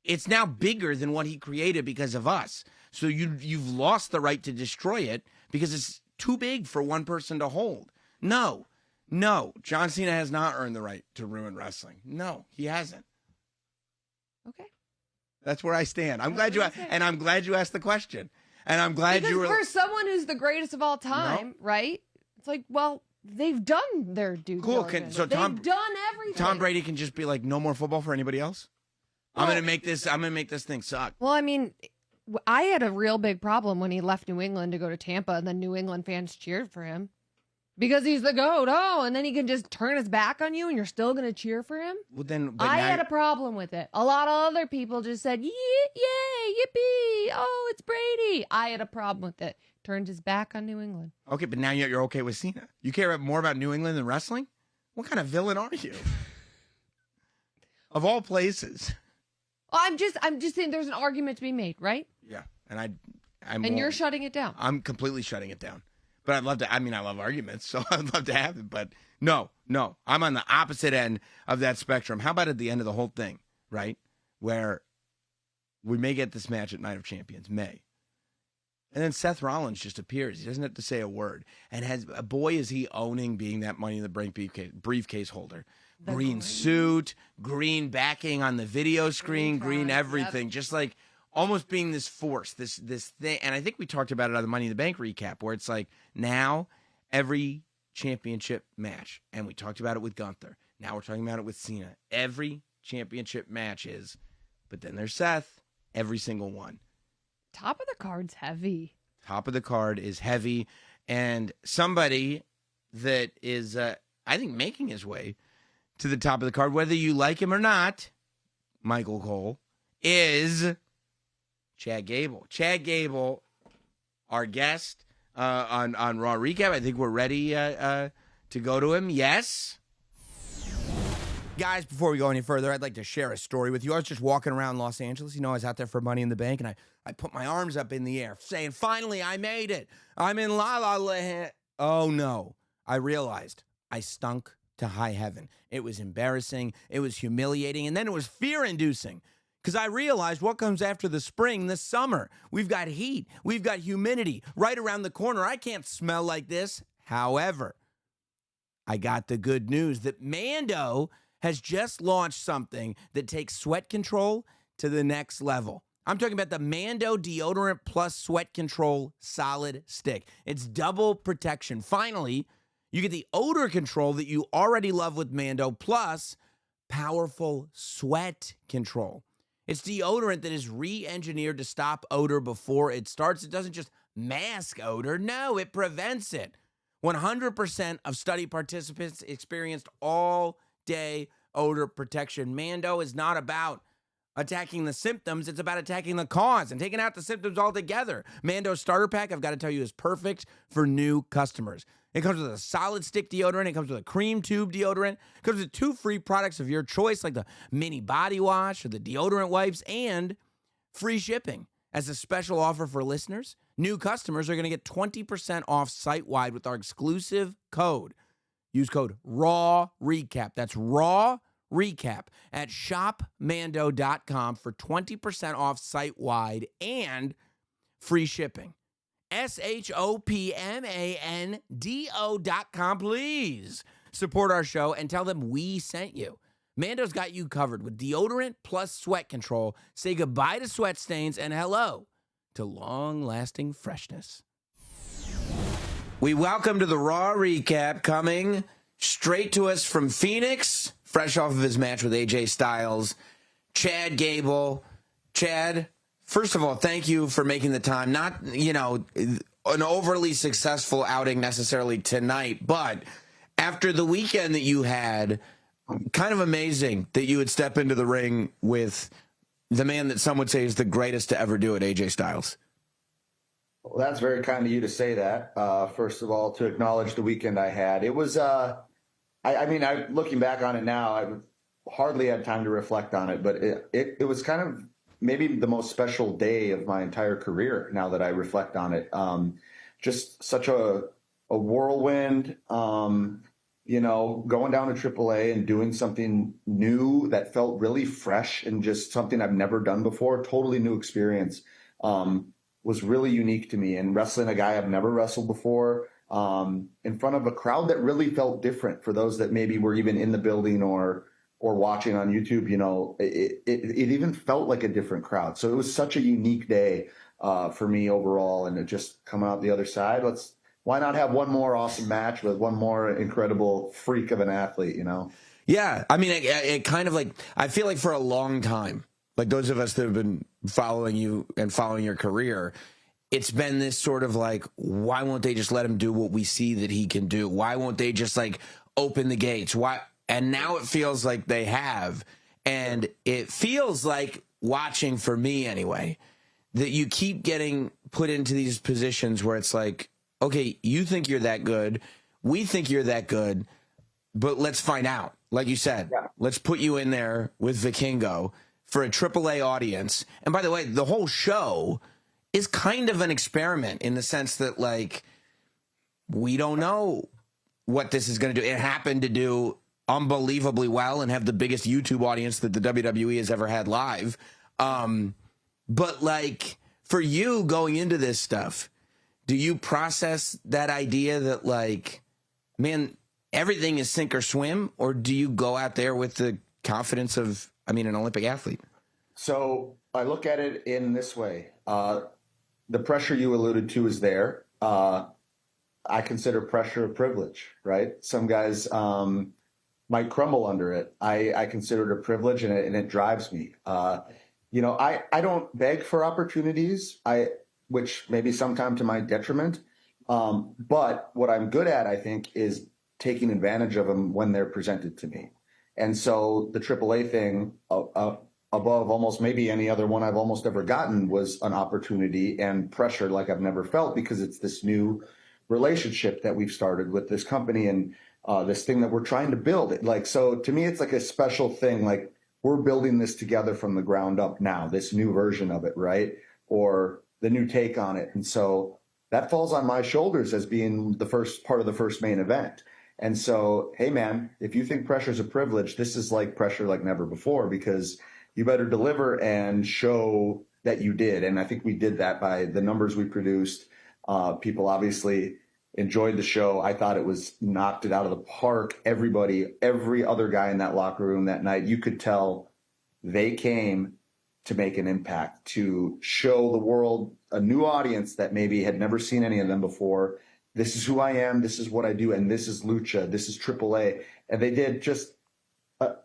it's now bigger than what he created because of us. So you've lost the right to destroy it because it's too big for one person to hold. No, John Cena has not earned the right to ruin wrestling. No, he hasn't. Okay. That's where I stand. I'm glad you asked the question. And I'm glad because for someone who's the greatest of all time, right? It's like, well, they've done their due diligence. So they've done everything. Tom Brady can just be like, no more football for anybody else. I'm gonna make this thing suck. Well, I mean, I had a real big problem when he left New England to go to Tampa, and the New England fans cheered for him because he's the GOAT. Oh, and then he can just turn his back on you, and you're still gonna cheer for him. Well, then, I had a problem with it. A lot of other people just said, "Yay, yippee! Oh, it's Brady." I had a problem with it. Turned his back on New England. Okay, but now you're okay with Cena. You care more about New England than wrestling? What kind of villain are you? Of all places. I'm just saying there's an argument to be made, right? Yeah, and I'm you're shutting it down. I'm completely shutting it down. But I'd love to. I mean, I love arguments, so I'd love to have it. But no, I'm on the opposite end of that spectrum. How about at the end of the whole thing, right, where we may get this match at Night of Champions, and then Seth Rollins just appears. He doesn't have to say a word, and is he owning being that Money in the Bank briefcase holder. Green suit, green backing on the video screen, green everything. Yep. Just like almost being this force, this thing. And I think we talked about it on the Money in the Bank recap, where it's like now every championship match, and we talked about it with Gunther. Now we're talking about it with Cena. Every championship match is, but then there's Seth. Every single one. Top of the card's heavy. Top of the card is heavy, and somebody that is, I think, making his way to the top of the card, whether you like him or not, Michael Cole, is Chad Gable. Chad Gable, our guest on Raw Recap. I think we're ready to go to him. Yes? Guys, before we go any further, I'd like to share a story with you. I was just walking around Los Angeles. I was out there for Money in the Bank, and I put my arms up in the air saying, finally, I made it. I'm in La La Land. Oh, no. I realized I stunk to high heaven. It was embarrassing. It was humiliating. And then it was fear-inducing because I realized what comes after the spring, the summer. We've got heat. We've got humidity right around the corner. I can't smell like this. However, I got the good news that Mando has just launched something that takes sweat control to the next level. I'm talking about the Mando Deodorant Plus Sweat Control Solid Stick. It's double protection. Finally, you get the odor control that you already love with Mando, plus powerful sweat control. It's deodorant that is re-engineered to stop odor before it starts. It doesn't just mask odor. No, it prevents it. 100% of study participants experienced all-day odor protection. Mando is not about attacking the symptoms. It's about attacking the cause and taking out the symptoms altogether. Mando Starter Pack, I've got to tell you, is perfect for new customers. It comes with a solid stick deodorant. It comes with a cream tube deodorant. It comes with 2 free products of your choice, like the mini body wash or the deodorant wipes, and free shipping. As a special offer for listeners, new customers are going to get 20% off site-wide with our exclusive code. Use code RAWRECAP. That's RAW Recap at shopmando.com for 20% off site-wide and free shipping. shopmando.com. Please support our show and tell them we sent you. Mando's got you covered with deodorant plus sweat control. Say goodbye to sweat stains and hello to long-lasting freshness. We welcome to the Raw Recap, coming straight to us from Phoenix, fresh off of his match with AJ Styles, Chad Gable. Chad, first of all, thank you for making the time. Not, an overly successful outing necessarily tonight, but after the weekend that you had, kind of amazing that you would step into the ring with the man that some would say is the greatest to ever do it, AJ Styles. Well, that's very kind of you to say that. First of all, to acknowledge the weekend I had. It was, looking back on it now, I hardly had time to reflect on it, but it was kind of maybe the most special day of my entire career now that I reflect on it. Just such a whirlwind, going down to AAA and doing something new that felt really fresh and just something I've never done before, totally new experience. Was really unique to me, and wrestling a guy I've never wrestled before in front of a crowd that really felt different for those that maybe were even in the building or watching on YouTube. It even felt like a different crowd. So it was such a unique day for me overall, and it just coming out the other side. Why not have one more awesome match with one more incredible freak of an athlete, Yeah. I mean, it kind of like, I feel like for a long time, like those of us that have been following you and following your career, it's been this sort of like, why won't they just let him do what we see that he can do? Why won't they just like open the gates? Why? And now it feels like they have. And it feels like, watching for me anyway, that you keep getting put into these positions where it's like, okay, you think you're that good. We think you're that good, but let's find out. Like you said, Let's put you in there with Vikingo for a AAA audience. And by the way, the whole show is kind of an experiment in the sense that, like, we don't know what this is going to do. It happened to do unbelievably well and have the biggest YouTube audience that the WWE has ever had live. But, like, for you going into this stuff, do you process that idea that, like, man, everything is sink or swim? Or do you go out there with the confidence of, an Olympic athlete? So I look at it in this way. The pressure you alluded to is there. I consider pressure a privilege, right? Some guys might crumble under it. I consider it a privilege, and it drives me. I don't beg for opportunities, which maybe sometime to my detriment. But what I'm good at, I think, is taking advantage of them when they're presented to me. And so the AAA thing, above almost maybe any other one I've almost ever gotten, was an opportunity and pressure like I've never felt, because it's this new relationship that we've started with this company and this thing that we're trying to build. So to me, it's like a special thing. Like, we're building this together from the ground up now, this new version of it, right? Or the new take on it. And so that falls on my shoulders as being the first part of the first main event. And so, hey, man, if you think pressure is a privilege, this is like pressure like never before, because you better deliver and show that you did. And I think we did that by the numbers we produced. People obviously enjoyed the show. I thought it was knocked it out of the park. Everybody, every other guy in that locker room that night, you could tell they came to make an impact, to show the world, a new audience that maybe had never seen any of them before. This is who I am. This is what I do. And this is Lucha. This is AAA. And they did just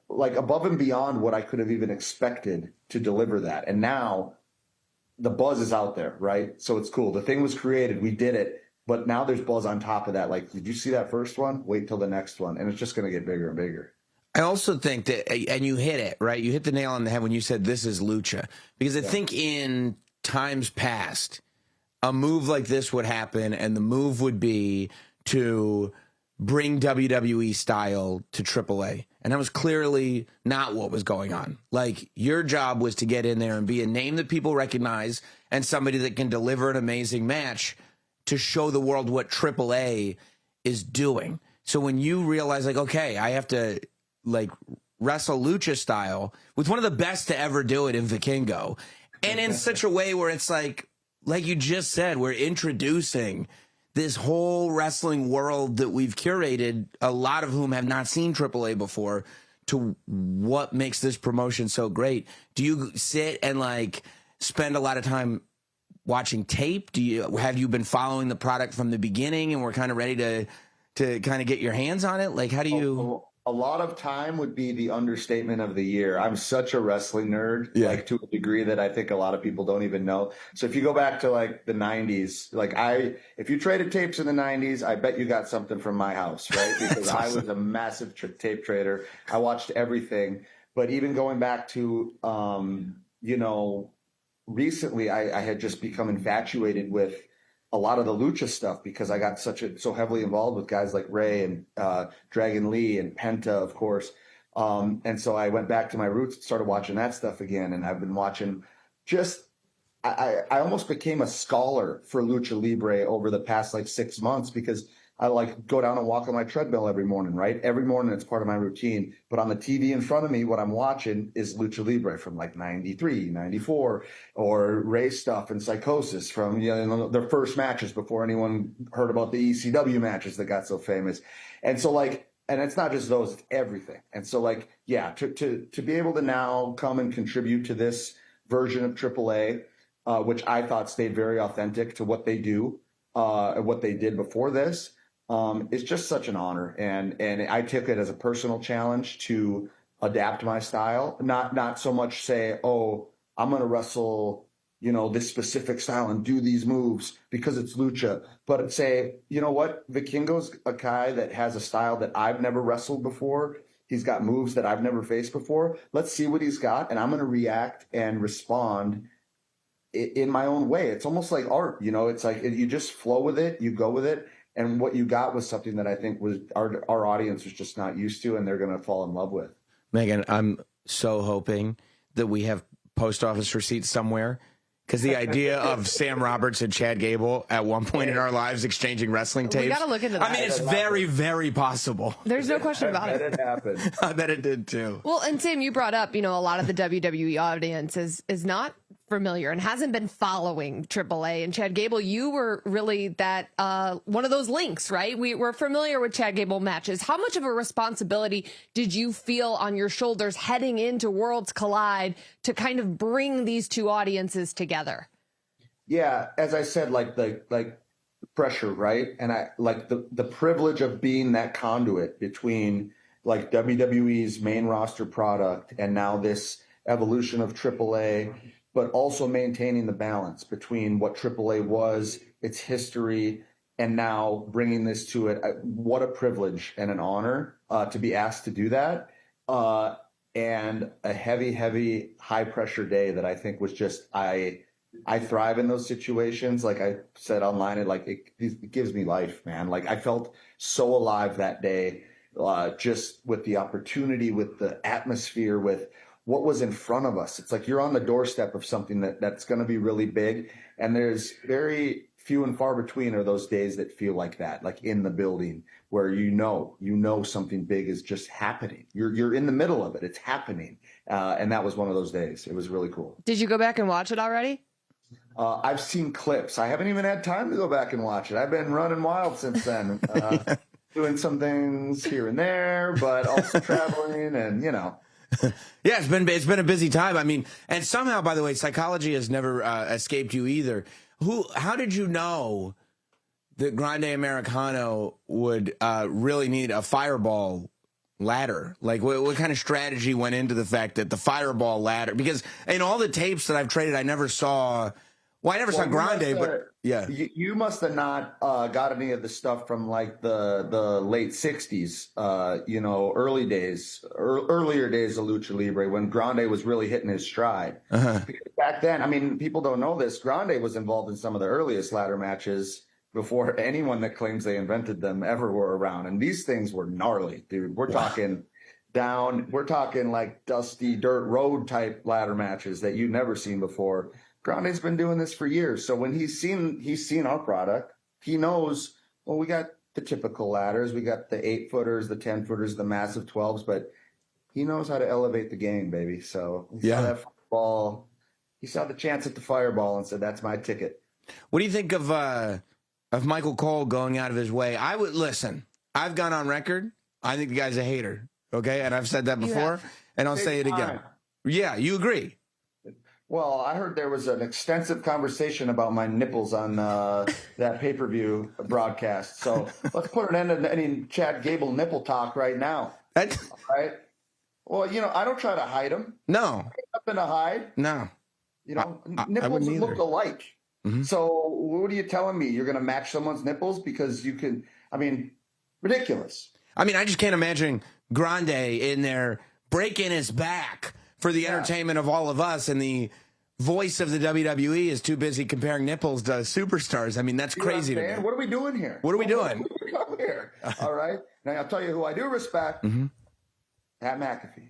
like above and beyond what I could have even expected to deliver that. And now the buzz is out there, right? So it's cool. The thing was created. We did it. But now there's buzz on top of that. Like, did you see that first one? Wait till the next one. And it's just going to get bigger and bigger. I also think that, and you hit it, right? You hit the nail on the head when you said this is Lucha. Because I think in times past, a move like this would happen, and the move would be to bring WWE style to AAA. And that was clearly not what was going on. Like, your job was to get in there and be a name that people recognize and somebody that can deliver an amazing match to show the world what AAA is doing. So when you realize, like, okay, I have to like wrestle Lucha style with one of the best to ever do it in Vikingo, and in such a way where it's like you just said, we're introducing this whole wrestling world that we've curated, a lot of whom have not seen AAA before, to what makes this promotion so great. Do you sit and like spend a lot of time watching tape? Have you been following the product from the beginning and we're kind of ready to kind of get your hands on it? Like, how do you? A lot of time would be the understatement of the year. I'm such a wrestling nerd, like to a degree that I think a lot of people don't even know. So if you go back to like the 90s, like if you traded tapes in the 90s, I bet you got something from my house, right? Because I was a massive tape trader. I watched everything. But even going back to, recently I had just become infatuated with a lot of the Lucha stuff because I got so heavily involved with guys like Ray and Dragon Lee and Penta, of course. And so I went back to my roots and started watching that stuff again. And I've been watching I almost became a scholar for Lucha Libre over the past like 6 months because I like go down and walk on my treadmill every morning, right? Every morning it's part of my routine. But on the TV in front of me, what I'm watching is Lucha Libre from like 93, 94, or Ray stuff and Psychosis from their first matches before anyone heard about the ECW matches that got so famous. And so like, and it's not just those, it's everything. And so like, yeah, to be able to now come and contribute to this version of AAA, which I thought stayed very authentic to what they do, and what they did before this. It's just such an honor, and I took it as a personal challenge to adapt my style, not so much say, oh, I'm going to wrestle, this specific style and do these moves because it's Lucha, but say, you know what, Vikingo's a guy that has a style that I've never wrestled before. He's got moves that I've never faced before. Let's see what he's got, and I'm going to react and respond in my own way. It's almost like art, it's like you just flow with it, you go with it. And what you got was something that I think was our audience was just not used to, and they're going to fall in love with. Megan, I'm so hoping that we have post office receipts somewhere, because the idea of Sam Roberts and Chad Gable at one point in our lives exchanging wrestling tapes. We got to look into that. I mean, it's very, very possible. There's no question about it. It happened. I bet it did too. Well, and Sam, you brought up, a lot of the WWE audience is not familiar and hasn't been following AAA. And Chad Gable, you were really that one of those links, right? We're familiar with Chad Gable matches. How much of a responsibility did you feel on your shoulders heading into Worlds Collide to kind of bring these two audiences together? Yeah, as I said, like pressure, right? And I like the privilege of being that conduit between like WWE's main roster product and now this evolution of AAA, but also maintaining the balance between what AAA was, its history, and now bringing this to it. What a privilege and an honor to be asked to do that. And a heavy, heavy, high pressure day that I think was just, I thrive in those situations. Like I said online, it gives me life, man. Like I felt so alive that day, just with the opportunity, with the atmosphere, with what was in front of us. It's like you're on the doorstep of something that's going to be really big. And there's very few and far between are those days that feel like that, like in the building where you know something big is just happening. You're in the middle of it. It's happening. And that was one of those days. It was really cool. Did you go back and watch it already? I've seen clips. I haven't even had time to go back and watch it. I've been running wild since then, doing some things here and there, but also traveling and, you know. Yeah, it's been a busy time. I mean, and somehow, by the way, psychology has never escaped you either. How did you know that Grande Americano would really need a Fireball ladder? Like, what kind of strategy went into the fact that the Fireball ladder? Because in all the tapes that I've traded, I never saw. Well, I never saw Grande, but yeah, you must have not got any of the stuff from like the late '60s, you know, earlier days of Lucha Libre when Grande was really hitting his stride. Because back then, I mean, people don't know this. Grande was involved in some of the earliest ladder matches before anyone that claims they invented them ever were around, and these things were gnarly, dude. We're talking like dusty dirt road type ladder matches that you've never seen before. Grande's been doing this for years. So when he's seen our product, he knows, well, we got the typical ladders. We got the 8-footers, the 10-footers, the massive 12s, but he knows how to elevate the game, baby. So he saw that ball. He saw the chance at the Fireball and said, that's my ticket. What do you think of Michael Cole going out of his way? I've gone on record. I think the guy's a hater. Okay. And I've said that before and I'll say it again. Yeah. You agree? Well, I heard there was an extensive conversation about my nipples on that pay-per-view broadcast. So let's put an end to any Chad Gable nipple talk right now. All right. Well, you know, I don't try to hide them. No. Nothing to hide. No. You know, nipples look alike. Mm-hmm. So what are you telling me? You're going to match someone's nipples because you can? I mean, ridiculous. I mean, I just can't imagine Grande in there breaking his back for the entertainment of all of us, and the voice of the WWE is too busy comparing nipples to superstars. I mean, that's crazy to me. What are we doing here? What are we doing? Come here. All right. Now, I'll tell you who I do respect. Pat McAfee.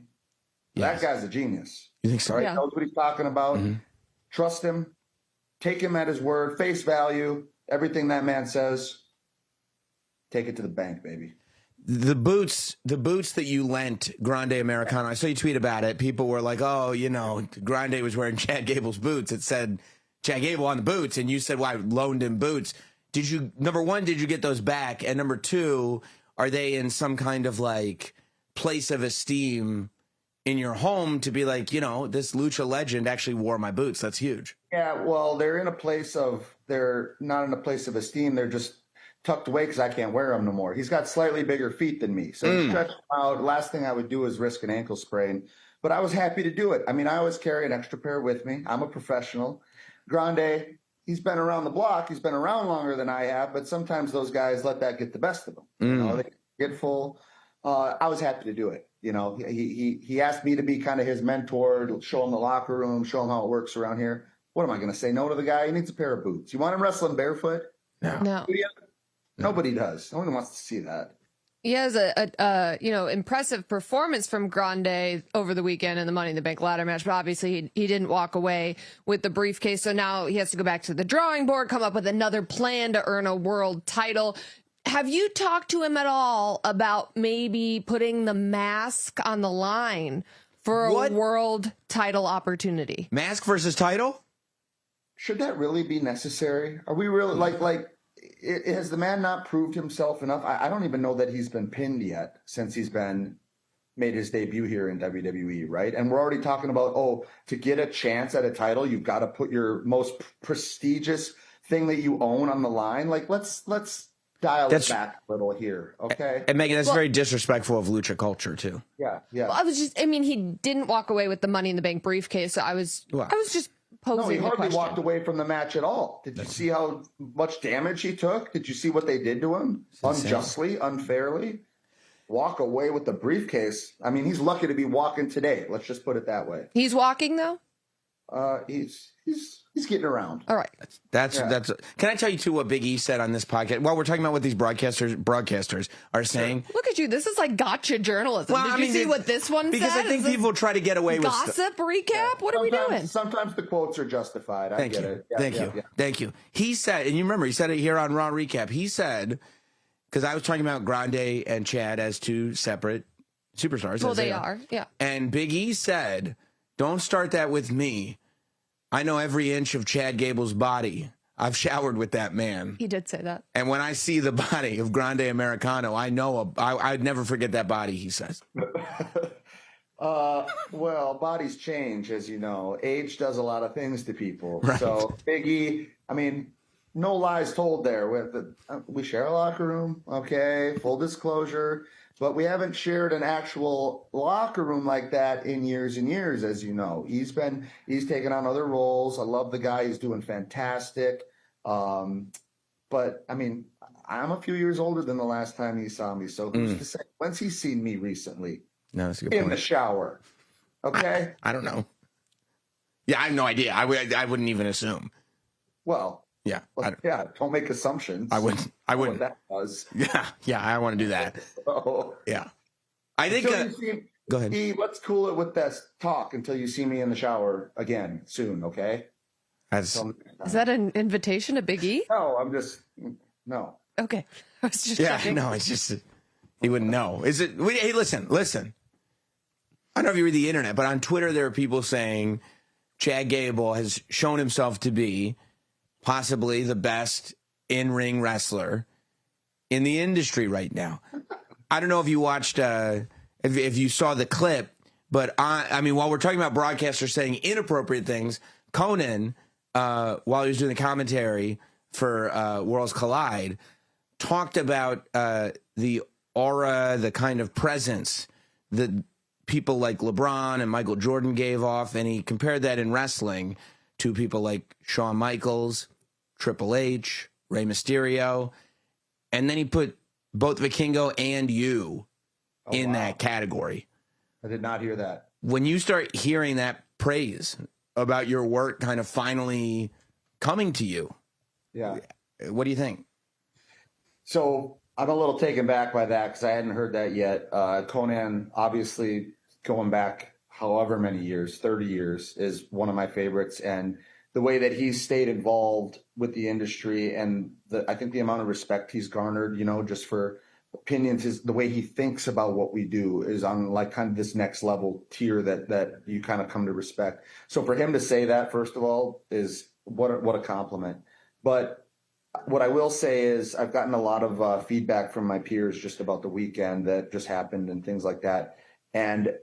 That guy's a genius. You think so? Right? Yeah. Knows what he's talking about. Trust him. Take him at his word. Face value. Everything that man says. Take it to the bank, baby. The boots that you lent Grande Americano, I saw you tweet about it. People were like, oh, you know, Grande was wearing Chad Gable's boots. It said Chad Gable on the boots. And you said, well, I loaned him boots. Number one, did you get those back? And number two, are they in some kind of like place of esteem in your home to be like, you know, this lucha legend actually wore my boots? That's huge. Yeah, well, they're not in a place of esteem. They're just tucked away because I can't wear them no more. He's got slightly bigger feet than me. So he stretched them out. Last thing I would do is risk an ankle sprain. But I was happy to do it. I mean, I always carry an extra pair with me. I'm a professional. Grande, he's been around the block. He's been around longer than I have. But sometimes those guys let that get the best of them. You know, they get full. I was happy to do it. You know, he asked me to be kind of his mentor, show him the locker room, show him how it works around here. What am I going to say no to the guy? He needs a pair of boots. You want him wrestling barefoot? No. Nobody does. No one wants to see that. He has a impressive performance from Grande over the weekend in the Money in the Bank ladder match, but obviously he didn't walk away with the briefcase. So now he has to go back to the drawing board, come up with another plan to earn a world title. Have you talked to him at all about maybe putting the mask on the line for a world title opportunity? Mask versus title? Should that really be necessary? Are we really has the man not proved himself enough? I don't even know that he's been pinned yet since he's made his debut here in WWE, right? And we're already talking about, to get a chance at a title, you've got to put your most prestigious thing that you own on the line. Like, let's dial it back a little here, okay? And Megan, that's very disrespectful of lucha culture too. Yeah. Well, he didn't walk away with the Money in the Bank briefcase, so I was just posing No, he hardly question. walked away from the match at all. Did you see how much damage he took? Did you see what they did to him? Unjustly, unfairly? Walk away with the briefcase. I mean, he's lucky to be walking today. Let's just put it that way. He's walking, though? He's getting around. All right. That's. Can I tell you too what Big E said on this podcast? Well, we're talking about what these broadcasters are saying. Look at you. This is like gotcha journalism. Well, Did you see what this one said? Because I think people try to get away with gossip recap. What are we doing? Sometimes the quotes are justified. I get it. Thank you. He said, and you remember, he said it here on Raw Recap. He said, because I was talking about Grande and Chad as two separate superstars. Well, they are. Yeah. And Big E said, "Don't start that with me. I know every inch of Chad Gable's body. I've showered with that man. He did say that. And when I see the body of Grande Americano, I know I'd never forget that body, he says. Well, bodies change, as you know. Age does a lot of things to people. Right. So Biggie, I mean, no lies told there. We share a locker room, okay, full disclosure, but we haven't shared an actual locker room like that in years and years, as you know. He's taken on other roles. I love the guy. He's doing fantastic. But I mean, I'm a few years older than the last time he saw me. So who's to say? When's he seen me recently? No, that's a good In point. the shower. Okay. I don't know. Yeah, I have no idea. I wouldn't even assume. Well, Yeah. don't make assumptions. I wouldn't. What that does. Yeah, I want to do that. Oh. Yeah. I think. Go ahead. Let's cool it with this talk until you see me in the shower again soon, okay? That's, Is that an invitation to Big E? No. Okay. I was just yeah, checking. no, it's just, he wouldn't know. Is it? Hey, listen. I don't know if you read the internet, but on Twitter, there are people saying Chad Gable has shown himself to be possibly the best in-ring wrestler in the industry right now. I don't know if you watched, if you saw the clip, but I mean, while we're talking about broadcasters saying inappropriate things, Conan, while he was doing the commentary for Worlds Collide, talked about the aura, the kind of presence that people like LeBron and Michael Jordan gave off, and he compared that in wrestling to people like Shawn Michaels, Triple H, Rey Mysterio, and then he put both Vikingo and you in that category. I did not hear that. When you start hearing that praise about your work kind of finally coming to you, Yeah. what do you think? So I'm a little taken back by that because I hadn't heard that yet. Conan, obviously, going back however many years, 30 years, is one of my favorites. And the way that he's stayed involved with the industry and I think the amount of respect he's garnered, just for opinions, is the way he thinks about what we do is on like kind of this next level tier that you kind of come to respect. So for him to say that, first of all, is what a compliment. But what I will say is I've gotten a lot of feedback from my peers just about the weekend that just happened and things like that. And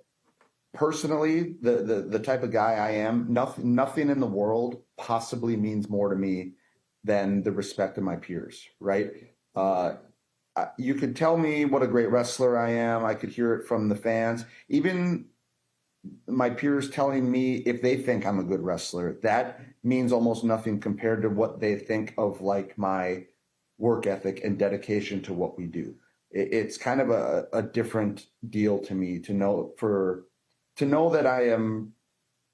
personally, the type of guy I am, nothing in the world possibly means more to me than the respect of my peers, right? You could tell me what a great wrestler I am. I could hear it from the fans. Even my peers telling me if they think I'm a good wrestler, that means almost nothing compared to what they think of like my work ethic and dedication to what we do. It's kind of a different deal to me to know that I am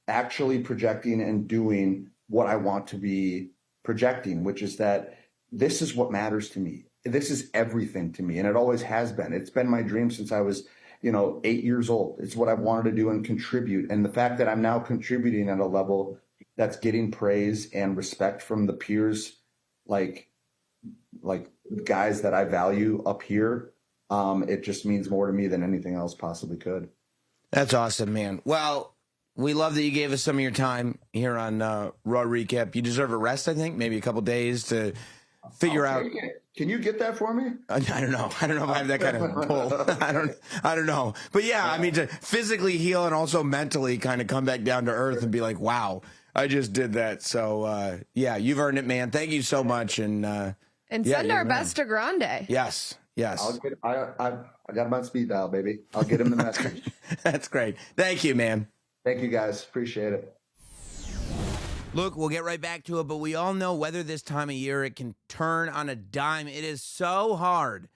actually projecting and doing what I want to be projecting, which is that this is what matters to me. This is everything to me. And it always has been. It's been my dream since I was 8 years old. It's what I wanted to do and contribute. And the fact that I'm now contributing at a level that's getting praise and respect from the peers, like guys that I value up here, it just means more to me than anything else possibly could. That's awesome, man. Well, we love that you gave us some of your time here on Raw Recap. You deserve a rest, I think, maybe a couple days to figure out. Can you get that for me? I don't know. I don't know if I have that kind of pull. I don't know. But yeah, I mean, to physically heal and also mentally kind of come back down to earth and be like, wow, I just did that. So yeah, you've earned it, man. Thank you so much. And send our best to Grande. Yes. I got him on speed dial, baby. I'll get him the message. That's great. Thank you, man. Thank you, guys. Appreciate it. Look, we'll get right back to it, but we all know weather this time of year, it can turn on a dime. It is so hard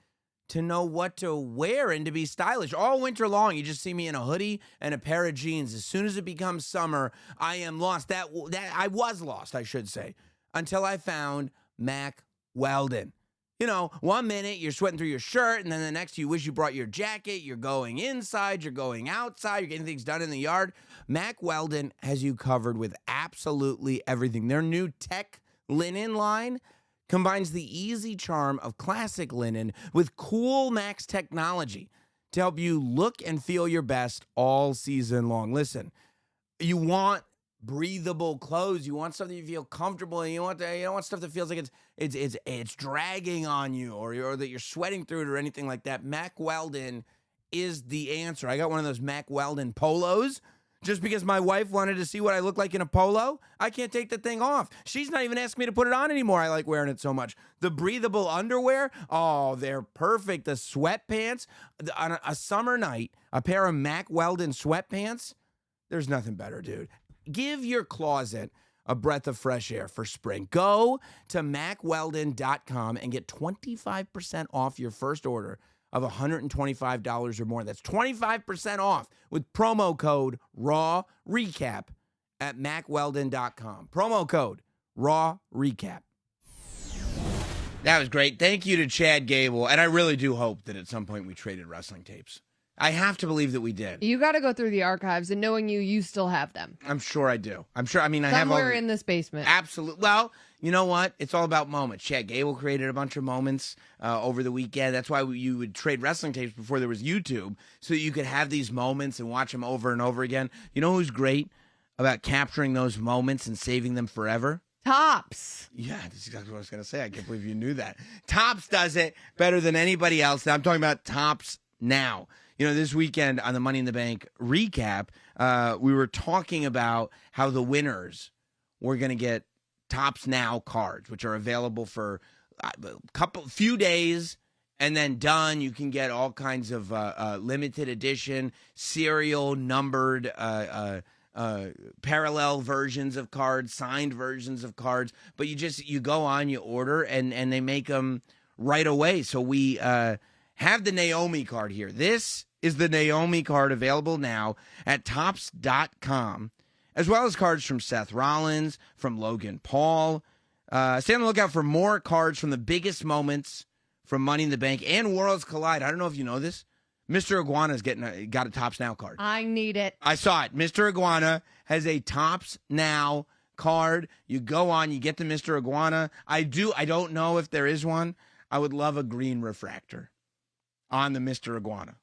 to know what to wear and to be stylish. All winter long, you just see me in a hoodie and a pair of jeans. As soon as it becomes summer, I am lost. I was lost, I should say, until I found Mack Weldon. 1 minute you're sweating through your shirt, and then the next you wish you brought your jacket. You're going inside, you're going outside, you're getting things done in the yard. Mack Weldon has you covered with absolutely everything. Their new tech linen line combines the easy charm of classic linen with cool Max technology to help you look and feel your best all season long. Listen, you want breathable clothes. You want stuff that you feel comfortable in. You don't want stuff that feels like it's dragging on you or that you're sweating through it or anything like that. Mack Weldon is the answer. I got one of those Mack Weldon polos. Just because my wife wanted to see what I look like in a polo, I can't take the thing off. She's not even asking me to put it on anymore. I like wearing it so much. The breathable underwear, oh, they're perfect. The sweatpants, on a summer night, a pair of Mack Weldon sweatpants, there's nothing better, dude. Give your closet a breath of fresh air for spring. Go to MackWeldon.com and get 25% off your first order of $125 or more. That's 25% off with promo code RAWRECAP at MackWeldon.com. Promo code RAWRECAP. That was great. Thank you to Chad Gable. And I really do hope that at some point we traded wrestling tapes. I have to believe that we did. You got to go through the archives, and knowing you still have them. I'm sure I do. I mean, I have somewhere in this basement. Absolutely. Well, you know what? It's all about moments. Chad Gable created a bunch of moments over the weekend. That's why you would trade wrestling tapes before there was YouTube, so that you could have these moments and watch them over and over again. You know who's great about capturing those moments and saving them forever? Tops. Yeah, that's exactly what I was going to say. I can't believe you knew that. Tops does it better than anybody else. Now, I'm talking about Tops Now. You know, this weekend on the Money in the Bank recap, we were talking about how the winners were going to get Tops Now cards, which are available for a few days and then done. You can get all kinds of limited edition, serial numbered, parallel versions of cards, signed versions of cards. But you go on, you order, and they make them right away. So we have the Naomi card here. This is the Naomi card available now at Topps.com, as well as cards from Seth Rollins, from Logan Paul. Stay on the lookout for more cards from the biggest moments from Money in the Bank and Worlds Collide. I don't know if you know this. Mr. Iguana's got a Topps Now card. I need it. I saw it. Mr. Iguana has a Topps Now card. You go on, you get the Mr. Iguana. I don't know if there is one. I would love a green refractor on the Mr. Iguana.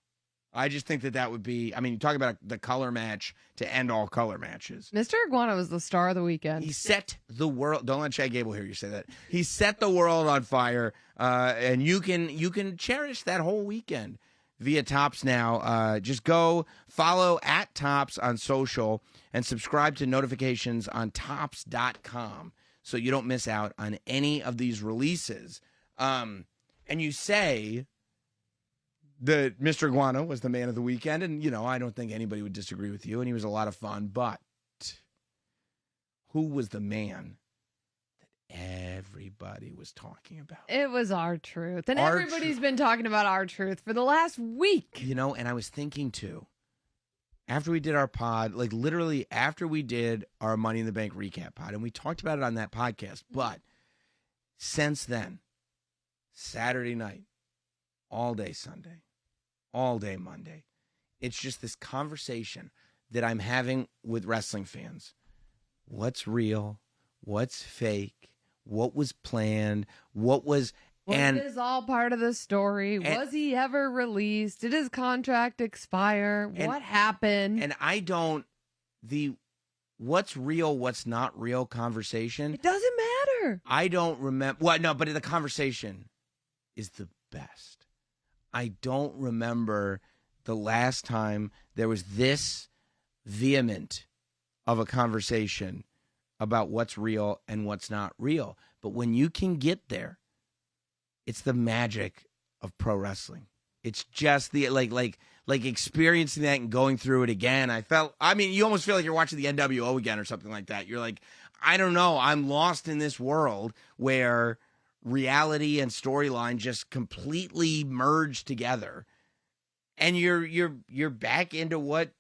I just think that would be, I mean, you talk about the color match to end all color matches. Mr. Iguana was the star of the weekend. He set the world, don't let Chad Gable hear you say that. He set the world on fire, and you can cherish that whole weekend via Topps Now. Just go follow at Topps on social and subscribe to notifications on Topps.com so you don't miss out on any of these releases. And you say that Mr. Iguana was the man of the weekend, and, you know, I don't think anybody would disagree with you, and he was a lot of fun, but who was the man that everybody was talking about? It was R-Truth, and everybody's been talking about R-Truth for the last week. You know, and I was thinking, too, after we did our pod, like literally after we did our Money in the Bank recap pod, and we talked about it on that podcast, but since then, Saturday night, all day Sunday, all day Monday, it's just this conversation that I'm having with wrestling fans. What's real? What's fake? What was planned? Was this all part of the story? Was he ever released? Did his contract expire? What happened? And what's real, what's not real conversation. It doesn't matter. I don't remember. Well, no, but the conversation is the best. I don't remember the last time there was this vehement of a conversation about what's real and what's not real. But when you can get there, it's the magic of pro wrestling. It's just the like experiencing that and going through it again. You almost feel like you're watching the NWO again or something like that. You're like, I don't know, I'm lost in this world where reality and storyline just completely merge together, and you're back into what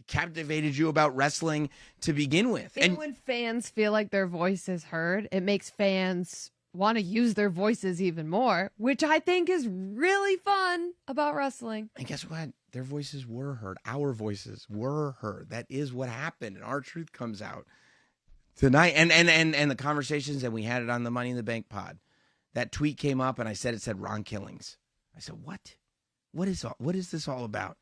captivated you about wrestling to begin with. And when fans feel like their voice is heard, it makes fans want to use their voices even more, which I think is really fun about wrestling. And guess what? Their voices were heard. Our voices were heard. That is what happened, and R-Truth comes out tonight. And the conversations, and we had it on the Money in the Bank pod. That tweet came up, and it said Ron Killings. I said, what? What is this all about?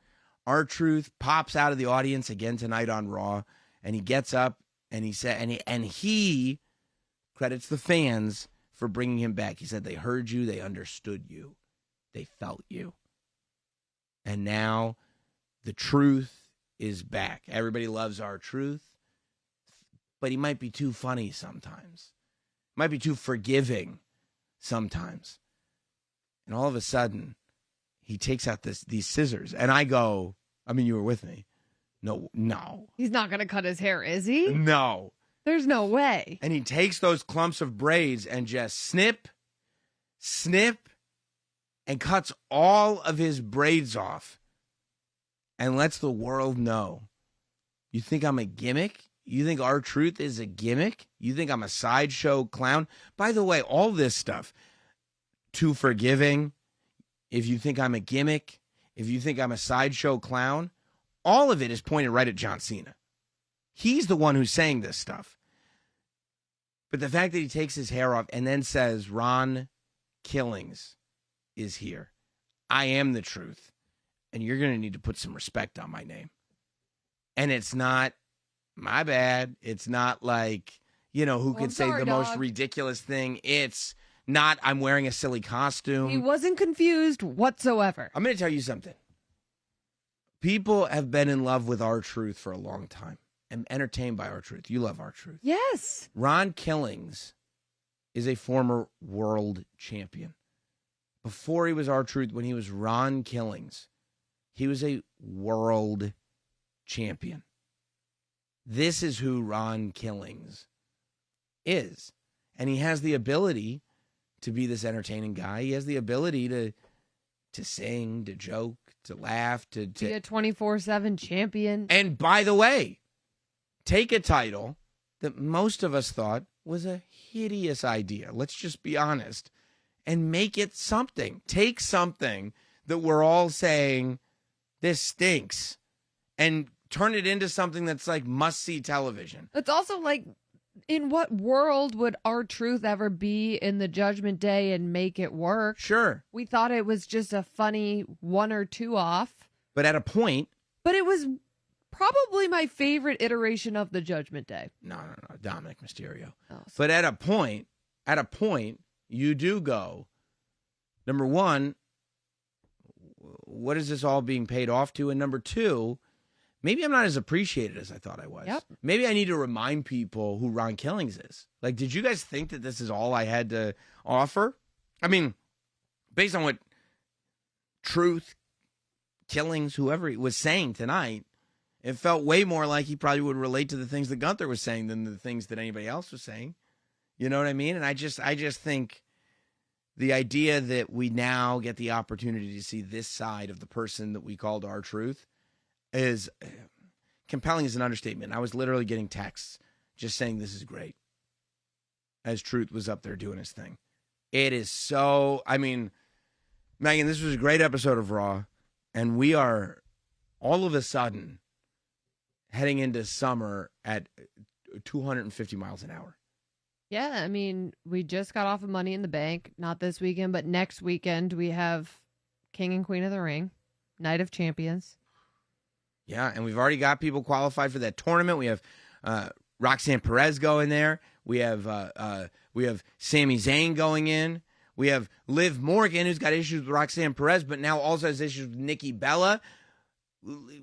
R-Truth pops out of the audience again tonight on Raw, and he gets up And he said, and he credits the fans for bringing him back. He said they heard you, they understood you, they felt you. And now the truth is back. Everybody loves R-Truth, but he might be too funny sometimes. Might be too forgiving sometimes. And all of a sudden, he takes out these scissors. And I go, I mean, you were with me. No. He's not going to cut his hair, is he? No. There's no way. And he takes those clumps of braids and just snip, and cuts all of his braids off and lets the world know. You think I'm a gimmick? You think R-Truth is a gimmick? You think I'm a sideshow clown? By the way, all this stuff, too forgiving, if you think I'm a gimmick, if you think I'm a sideshow clown, all of it is pointed right at John Cena. He's the one who's saying this stuff. But the fact that he takes his hair off and then says, Ron Killings is here. I am the truth. And you're going to need to put some respect on my name. And it's not, my bad. It's not like, who can say the most ridiculous thing. It's not, I'm wearing a silly costume. He wasn't confused whatsoever. I'm going to tell you something. People have been in love with R-Truth for a long time and entertained by R-Truth. You love R-Truth. Yes. Ron Killings is a former world champion. Before he was R-Truth, when he was Ron Killings, he was a world champion. This is who Ron Killings is. And he has the ability to be this entertaining guy. He has the ability to sing, to joke, to laugh, to be a 24/7 champion. And by the way, take a title that most of us thought was a hideous idea. Let's just be honest. And make it something. Take something that we're all saying, this stinks, and turn it into something that's like must-see television. It's also like, in what world would R-Truth ever be in the Judgment Day and make it work? Sure. We thought it was just a funny 1 or 2 off. But at a point... But it was probably my favorite iteration of the Judgment Day. No, Dominic Mysterio. Oh, but at a point, you do go, number one, what is this all being paid off to? And number two, maybe I'm not as appreciated as I thought I was. Yep. Maybe I need to remind people who Ron Killings is. Like, did you guys think that this is all I had to offer? I mean, based on what Truth, Killings, whoever he was saying tonight, it felt way more like he probably would relate to the things that Gunther was saying than the things that anybody else was saying. You know what I mean? And I just think the idea that we now get the opportunity to see this side of the person that we called R-Truth is compelling as an understatement. I was literally getting texts just saying this is great as Truth was up there doing his thing. It is so, I mean, Megan, this was a great episode of Raw, and we are all of a sudden heading into summer at 250 miles an hour. Yeah, I mean, we just got off of Money in the Bank. Not this weekend, but next weekend we have King and Queen of the Ring, Night of Champions. Yeah, and we've already got people qualified for that tournament. We have Roxanne Perez going there. We have Sami Zayn going in. We have Liv Morgan, who's got issues with Roxanne Perez, but now also has issues with Nikki Bella.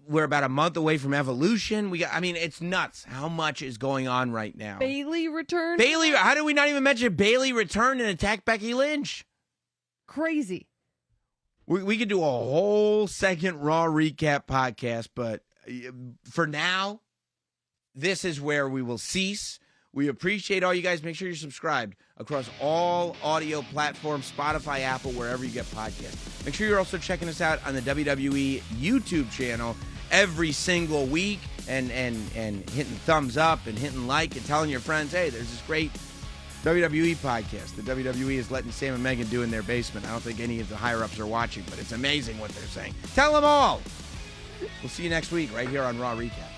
We're about a month away from Evolution. It's nuts how much is going on right now. Bayley returned. How did we not even mention Bayley returned and attacked Becky Lynch? Crazy. We could do a whole second Raw recap podcast, but for now, this is where we will cease. We appreciate all you guys. Make sure you're subscribed across all audio platforms, Spotify, Apple, wherever you get podcasts. Make sure you're also checking us out on the WWE YouTube channel every single week and hitting thumbs up and hitting like and telling your friends, hey, there's this great WWE podcast. The WWE is letting Sam and Megan do in their basement. I don't think any of the higher-ups are watching, but it's amazing what they're saying. Tell them all. We'll see you next week right here on Raw Recap.